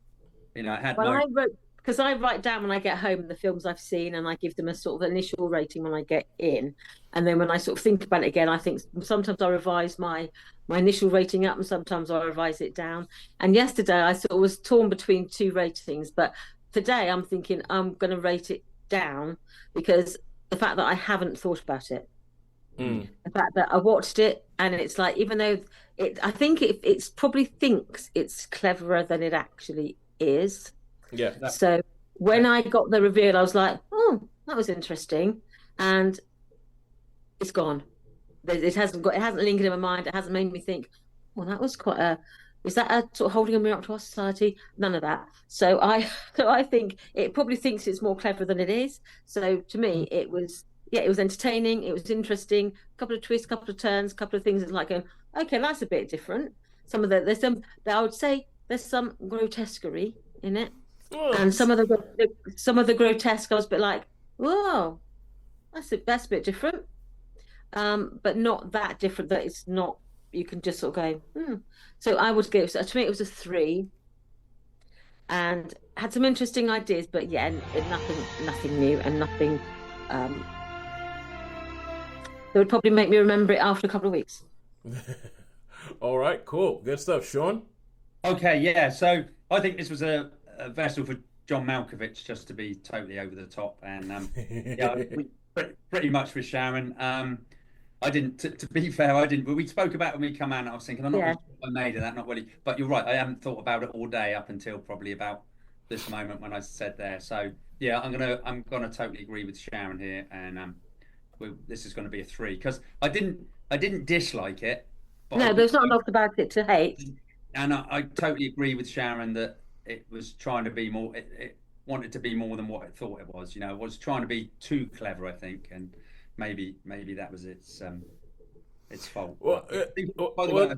Speaker 3: I had
Speaker 2: Well,
Speaker 3: no.
Speaker 2: I wrote because I write down when I get home the films I've seen, and I give them a sort of initial rating when I get in, and then when I sort of think about it again, I think sometimes I revise my initial rating up, and sometimes I revise it down. And yesterday I sort of was torn between two ratings, but today I'm thinking I'm going to rate it down because the fact that I haven't thought about it,
Speaker 1: Mm.
Speaker 2: the fact that I watched it, and it's like even though I think it's probably thinks it's cleverer than it actually is.
Speaker 1: Yeah.
Speaker 2: So when I got the reveal, I was like, "Oh, that was interesting," and it's gone. It hasn't lingered in my mind. It hasn't made me think, "Well, that was quite a." Is that a sort of holding a mirror up to our society? None of that. So I think it probably thinks it's more clever than it is. So to me, it was entertaining. It was interesting. A couple of twists, a couple of turns, a couple of things. It's like going, okay, that's a bit different. There's some. I would say there's some grotesquerie in it. And some of the grotesque, I was a bit like, whoa, that's a bit different, but not that different that it's not. You can just sort of go, So I would give. So to me, it was a 3, and had some interesting ideas, but yeah, nothing new, and nothing. Um, that would probably make me remember it after a couple of weeks.
Speaker 1: All right, cool. Good stuff. Shaun?
Speaker 3: Okay, yeah. So I think this was a vessel for John Malkovich just to be totally over the top, and yeah, pretty much with Sharon. I didn't. To be fair, I didn't. But we spoke about when we come out. I was thinking, I'm not really sure I made of that. Not really. But you're right. I haven't thought about it all day up until probably about this moment when I said there. So yeah, I'm gonna totally agree with Sharon here, and this is going to be a 3 because I didn't dislike it. But
Speaker 2: No, there's not enough about it to hate.
Speaker 3: And I totally agree with Sharon that it was trying to be more. It wanted to be more than what it thought it was. It was trying to be too clever, I think, and maybe that was its fault.
Speaker 1: Well,
Speaker 3: By the way,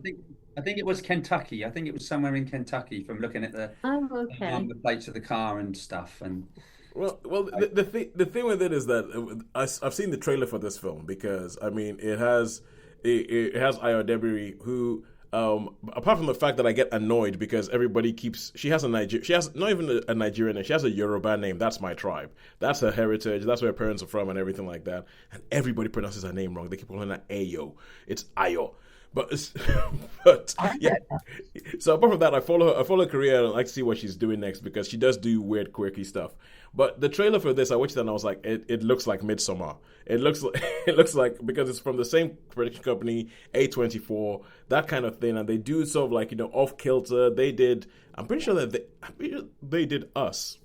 Speaker 3: I think it was Kentucky. I think it was somewhere in Kentucky from looking at the number plates of the car and stuff. And
Speaker 1: well, the thing with it is that I've seen the trailer for this film because I mean it has Ayo Debiri who. Apart from the fact that I get annoyed because everybody she has not even a Nigerian name, she has a Yoruba name. That's my tribe. That's her heritage. That's where her parents are from and everything like that. And everybody pronounces her name wrong. They keep calling her Ayo. It's Ayo. But yeah. So apart from that, I follow her career and I like to see what she's doing next because she does do weird, quirky stuff. But the trailer for this, I watched it and I was like, it looks like Midsommar. It looks like because it's from the same production company, A24, that kind of thing, and they do sort of like off kilter. I'm pretty sure that they did Us.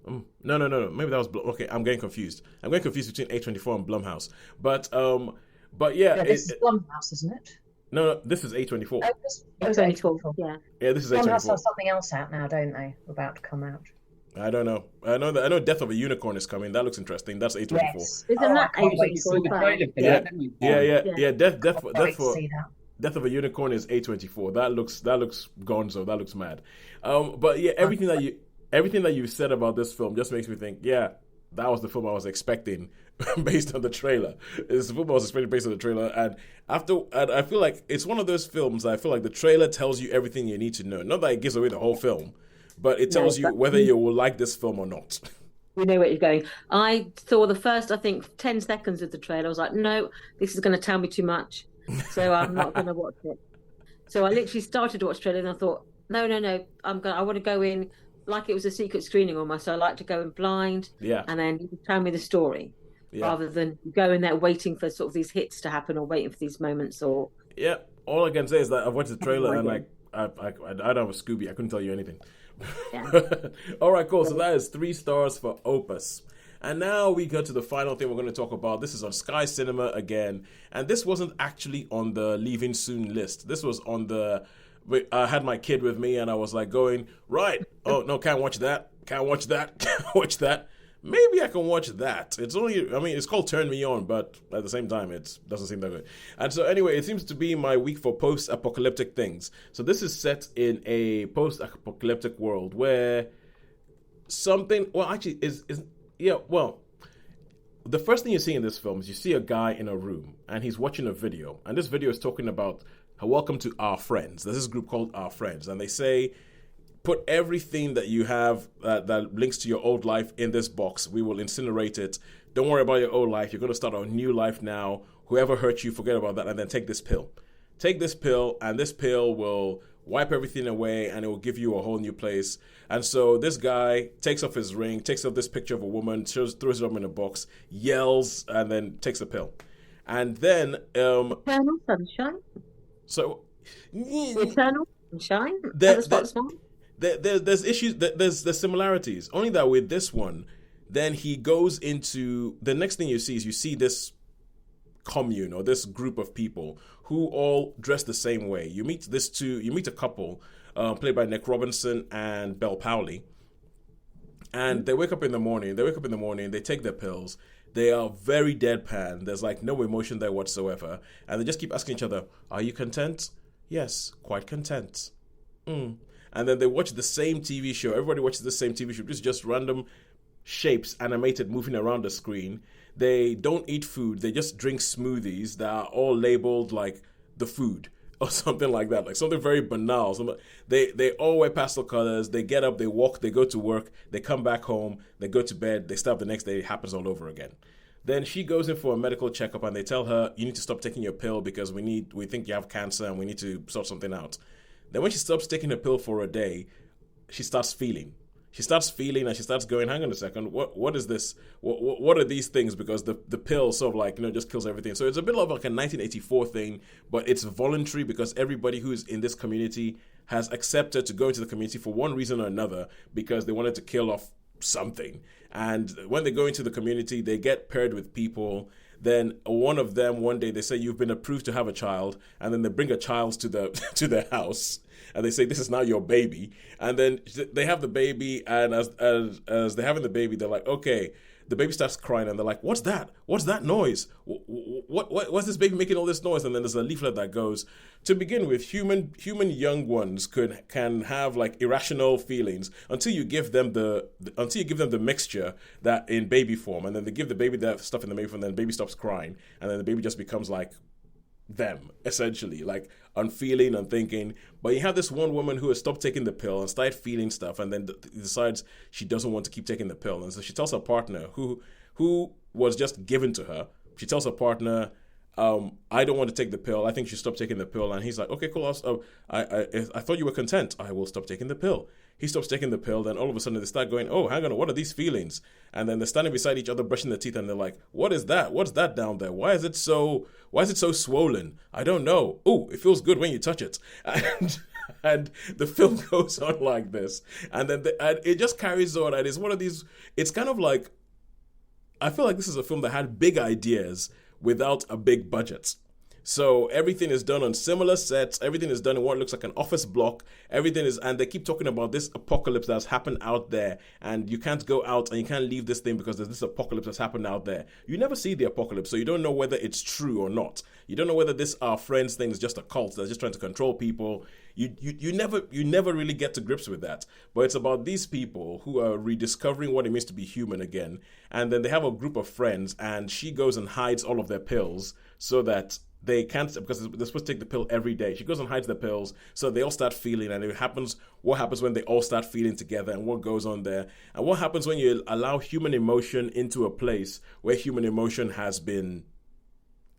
Speaker 1: No. Maybe that was okay. I'm getting confused between A24 and Blumhouse. But yeah,
Speaker 4: this is Blumhouse, isn't it?
Speaker 1: No, this is A24.
Speaker 4: Oh, this is A24.
Speaker 1: Yeah, this is
Speaker 4: Blumhouse
Speaker 1: A24.
Speaker 4: has something else out now, don't they? About to come out.
Speaker 1: I don't know. I know Death of a Unicorn is coming. That looks interesting. That's A24.
Speaker 4: Yes.
Speaker 2: Isn't that A24?
Speaker 1: Yeah. Death of a Unicorn is A24. That looks gonzo. That looks mad. But yeah, everything that you said about this film just makes me think, yeah, that was the film I was expecting based on the trailer. It's the film I was expecting based on the trailer. And I feel like it's one of those films I feel like the trailer tells you everything you need to know. Not that it gives away the whole film, but it tells you whether you will like this film or not.
Speaker 2: We know where you're going. I saw the first, I think, 10 seconds of the trailer. I was like, no, this is going to tell me too much. So I'm not going to watch it. So I literally started to watch the trailer and I thought, no. I want to go in like it was a secret screening almost. So I like to go in blind.
Speaker 1: Yeah.
Speaker 2: And then you tell me the story rather than go in there waiting for sort of these hits to happen or waiting for these moments or.
Speaker 1: Yeah. All I can say is that I've watched the trailer and like, I don't have a Scooby. I couldn't tell you anything. Yeah. All right, cool. So that is 3 stars for Opus. And now we go to the final thing we're going to talk about. This is on Sky Cinema again. And this wasn't actually on the Leaving Soon list. This was on the... I had my kid with me and I was like going, right, oh, no, can't watch that. Can't watch that. Can't watch that. Maybe I can watch that. It's only, I mean, it's called Turn Me On, but at the same time, it doesn't seem that good. And so anyway, it seems to be my week for post-apocalyptic things. So this is set in a post-apocalyptic world where something, well, actually, the first thing you see in this film is you see a guy in a room and he's watching a video. And this video is talking about, welcome to Our Friends. There's this group called Our Friends. And they say, put everything that you have that links to your old life in this box. We will incinerate it. Don't worry about your old life. You're going to start a new life now. Whoever hurt you, forget about that. And then take this pill. Take this pill, and this pill will wipe everything away, and it will give you a whole new place. And so this guy takes off his ring, takes off this picture of a woman, throws it up in a box, yells, and then takes a pill. And then...
Speaker 2: Eternal sunshine?
Speaker 1: So...
Speaker 2: Eternal sunshine?
Speaker 1: There's issues, there's similarities. Only that with this one, then he goes into... The next thing you see this commune or this group of people who all dress the same way. You meet a couple played by Nick Robinson and Belle Powley, and they wake up in the morning, they take their pills, they are very deadpan, there's like no emotion there whatsoever, and they just keep asking each other, are you content? Yes, quite content. And then they watch the same TV show, everybody watches the same TV show, it's just random shapes animated moving around the screen. They don't eat food, they just drink smoothies that are all labeled like the food or something like that, like something very banal. They all wear pastel colors, they get up, they walk, they go to work, they come back home, they go to bed, they start the next day, it happens all over again. Then she goes in for a medical checkup and they tell her, you need to stop taking your pill because we think you have cancer and we need to sort something out. Then when she stops taking her pill for a day, she starts feeling and she starts going, hang on a second, what is this? What are these things? Because the pill sort of like, just kills everything. So it's a bit of like a 1984 thing, but it's voluntary because everybody who's in this community has accepted to go into the community for one reason or another because they wanted to kill off something. And when they go into the community, they get paired with people. Then one of them, one day, they say, you've been approved to have a child. And then they bring a child to their house. And they say, this is now your baby. And then they have the baby. And as they're having the baby, they're like, okay. The baby starts crying. And they're like, what's that? What's that noise? What's this baby making all this noise? And then there's a leaflet that goes, to begin with, human young ones can have like irrational feelings until you give them the mixture that in baby form. And then they give the baby that stuff in the baby form. And then the baby stops crying. And then the baby just becomes like them, essentially, like unfeeling, unthinking. But you have this one woman who has stopped taking the pill and started feeling stuff, and then decides she doesn't want to keep taking the pill. And so she tells her partner, who was just given to her, she tells her partner, I don't want to take the pill. I think you should stop taking the pill. And he's like, okay, cool. I thought you were content. I will stop taking the pill. He stops taking the pill. Then all of a sudden they start going, oh, hang on, what are these feelings? And then they're standing beside each other, brushing their teeth, and they're like, what is that? What's that down there? Why is it so swollen? I don't know. Oh, it feels good when you touch it. And the film goes on like this. And then and it just carries on. And it's one of these, it's kind of like, I feel like this is a film that had big ideas without a big budget. So everything is done on similar sets. Everything is done in what looks like an office block. And they keep talking about this apocalypse that's happened out there. And you can't go out and you can't leave this thing because there's this apocalypse that's happened out there. You never see the apocalypse, so you don't know whether it's true or not. You don't know whether this Our Friends thing is just a cult that's just trying to control people. You never really get to grips with that. But it's about these people who are rediscovering what it means to be human again. And then they have a group of friends, and she goes and hides all of their pills so that they can't, because they're supposed to take the pill every day. She goes and hides the pills, so they all start feeling, and what happens when they all start feeling together, and what goes on there, and what happens when you allow human emotion into a place where human emotion has been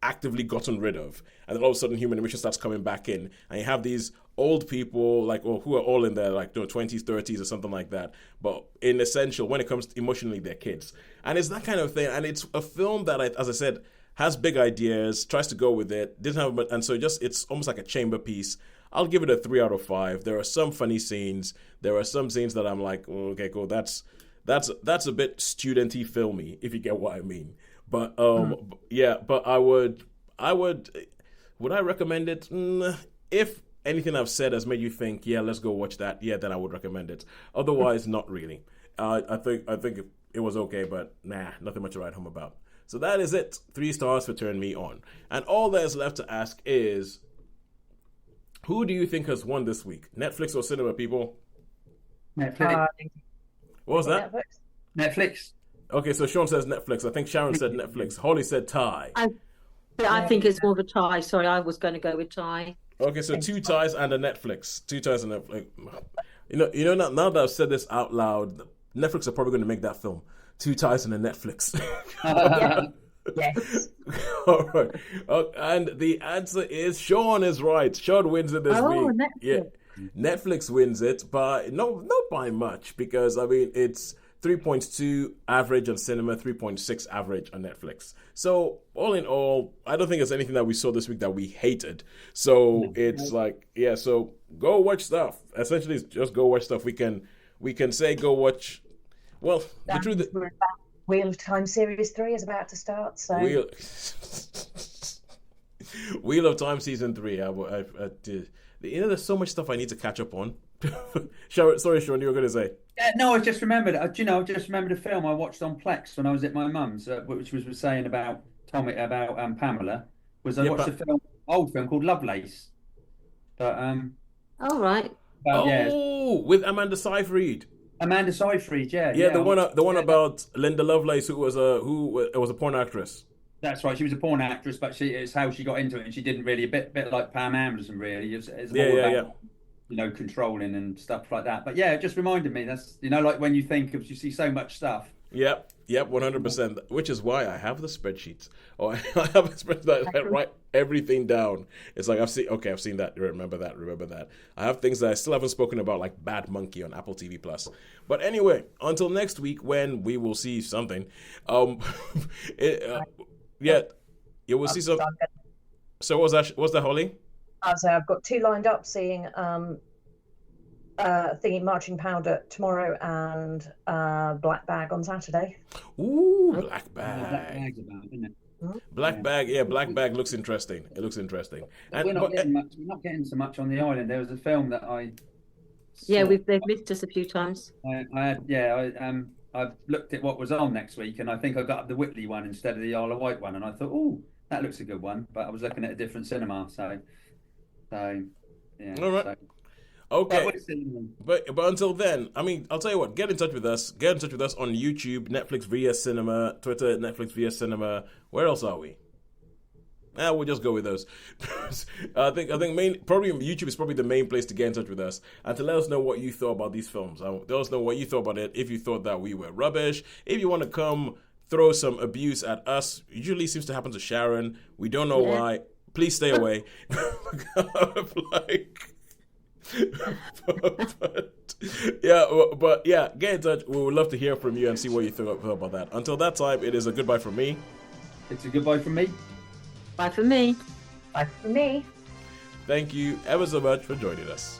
Speaker 1: actively gotten rid of, and then all of a sudden human emotion starts coming back in, and you have these old people who are all in their 20s, 30s or something like that, but in essential, when it comes to emotionally, they're kids. And it's that kind of thing, and it's a film that, as I said, has big ideas, tries to go with it, and so it's almost like a chamber piece. I'll give it a 3 out of 5. There are some funny scenes. There are some scenes that I'm like, oh, okay, cool. That's that's a bit studenty filmy, if you get what I mean. But yeah, but would I recommend it? If anything I've said has made you think, yeah, let's go watch that, yeah, then I would recommend it. Otherwise, not really. I think it was okay, but nothing much to write home about. So that is it. 3 stars for Turn Me On. And all there's left to ask is, who do you think has won this week? Netflix or cinema, people?
Speaker 3: Netflix.
Speaker 1: What was that?
Speaker 3: Netflix.
Speaker 1: Okay, so Shaun says Netflix. I think Sharon said Netflix. Holly said tie.
Speaker 2: I think it's more of a tie. Sorry, I was going to go with tie.
Speaker 1: Okay, so 2 ties and a Netflix. 2 ties and Netflix. You know. Now that I've said this out loud, Netflix are probably going to make that film. 2 ties and a Netflix.
Speaker 4: Yes.
Speaker 1: All right. And the answer is Shaun is right. Shaun wins it this week.
Speaker 2: Netflix.
Speaker 1: Yeah, Netflix wins it, but not by much, because I mean it's 3.2 average on cinema, 3.6 average on Netflix. So all in all, I don't think there's anything that we saw this week that we hated. So it's like, yeah. So go watch stuff. Essentially, it's just go watch stuff. We can say go watch. Well, the truth is,
Speaker 4: Wheel of Time Series 3 is about to start, so...
Speaker 1: Wheel of Time Season 3. There's so much stuff I need to catch up on. Sorry, Shaun, you were going to say?
Speaker 3: No, I just remembered. I just remembered a film I watched on Plex when I was at my mum's, which was saying about Pamela. I watched a old film called Lovelace. But
Speaker 2: All right.
Speaker 1: With Amanda Seyfried.
Speaker 3: Amanda Seyfried, yeah.
Speaker 1: The one about Linda Lovelace, who was a porn actress.
Speaker 3: That's right. She was a porn actress, but it's how she got into it, and she didn't really a bit like Pam Anderson, really. It's about, controlling and stuff like that. But yeah, it just reminded me. That's like when you you see so much stuff.
Speaker 1: Yep, 100%. Which is why I have the spreadsheets. I have a spreadsheet that I write everything down. It's like I've seen that. Remember that. I have things that I still haven't spoken about, like Bad Monkey on Apple TV Plus. But anyway, until next week when we will see something. You will see something. So what was that, Holly?
Speaker 4: So I've got 2 lined up, seeing Thingy Marching Powder tomorrow and Black Bag on Saturday.
Speaker 1: Ooh, Black Bag. Black Bag looks interesting. It looks interesting.
Speaker 3: We're not getting so much on the island. There was a film that I saw.
Speaker 2: Yeah, they've missed us a few times.
Speaker 3: I looked at what was on next week, and I think I got up the Whitley one instead of the Isle of Wight one, and I thought, oh, that looks a good one. But I was looking at a different cinema, so yeah.
Speaker 1: All right. Okay, but until then, I mean, I'll tell you what. Get in touch with us. Get in touch with us on YouTube, Netflix via Cinema, Twitter, Netflix via Cinema. Where else are we? We'll just go with those. I think probably YouTube is probably the main place to get in touch with us and to let us know what you thought about these films. Let us know what you thought about it. If you thought that we were rubbish, if you want to come throw some abuse at us, usually seems to happen to Sharon. We don't know why. Please stay away. but get in touch. We would love to hear from you and see what you thought about that. Until that time, it is a goodbye from me.
Speaker 3: It's a goodbye from me.
Speaker 2: Bye from me.
Speaker 4: Bye from me.
Speaker 1: Thank you ever so much for joining us.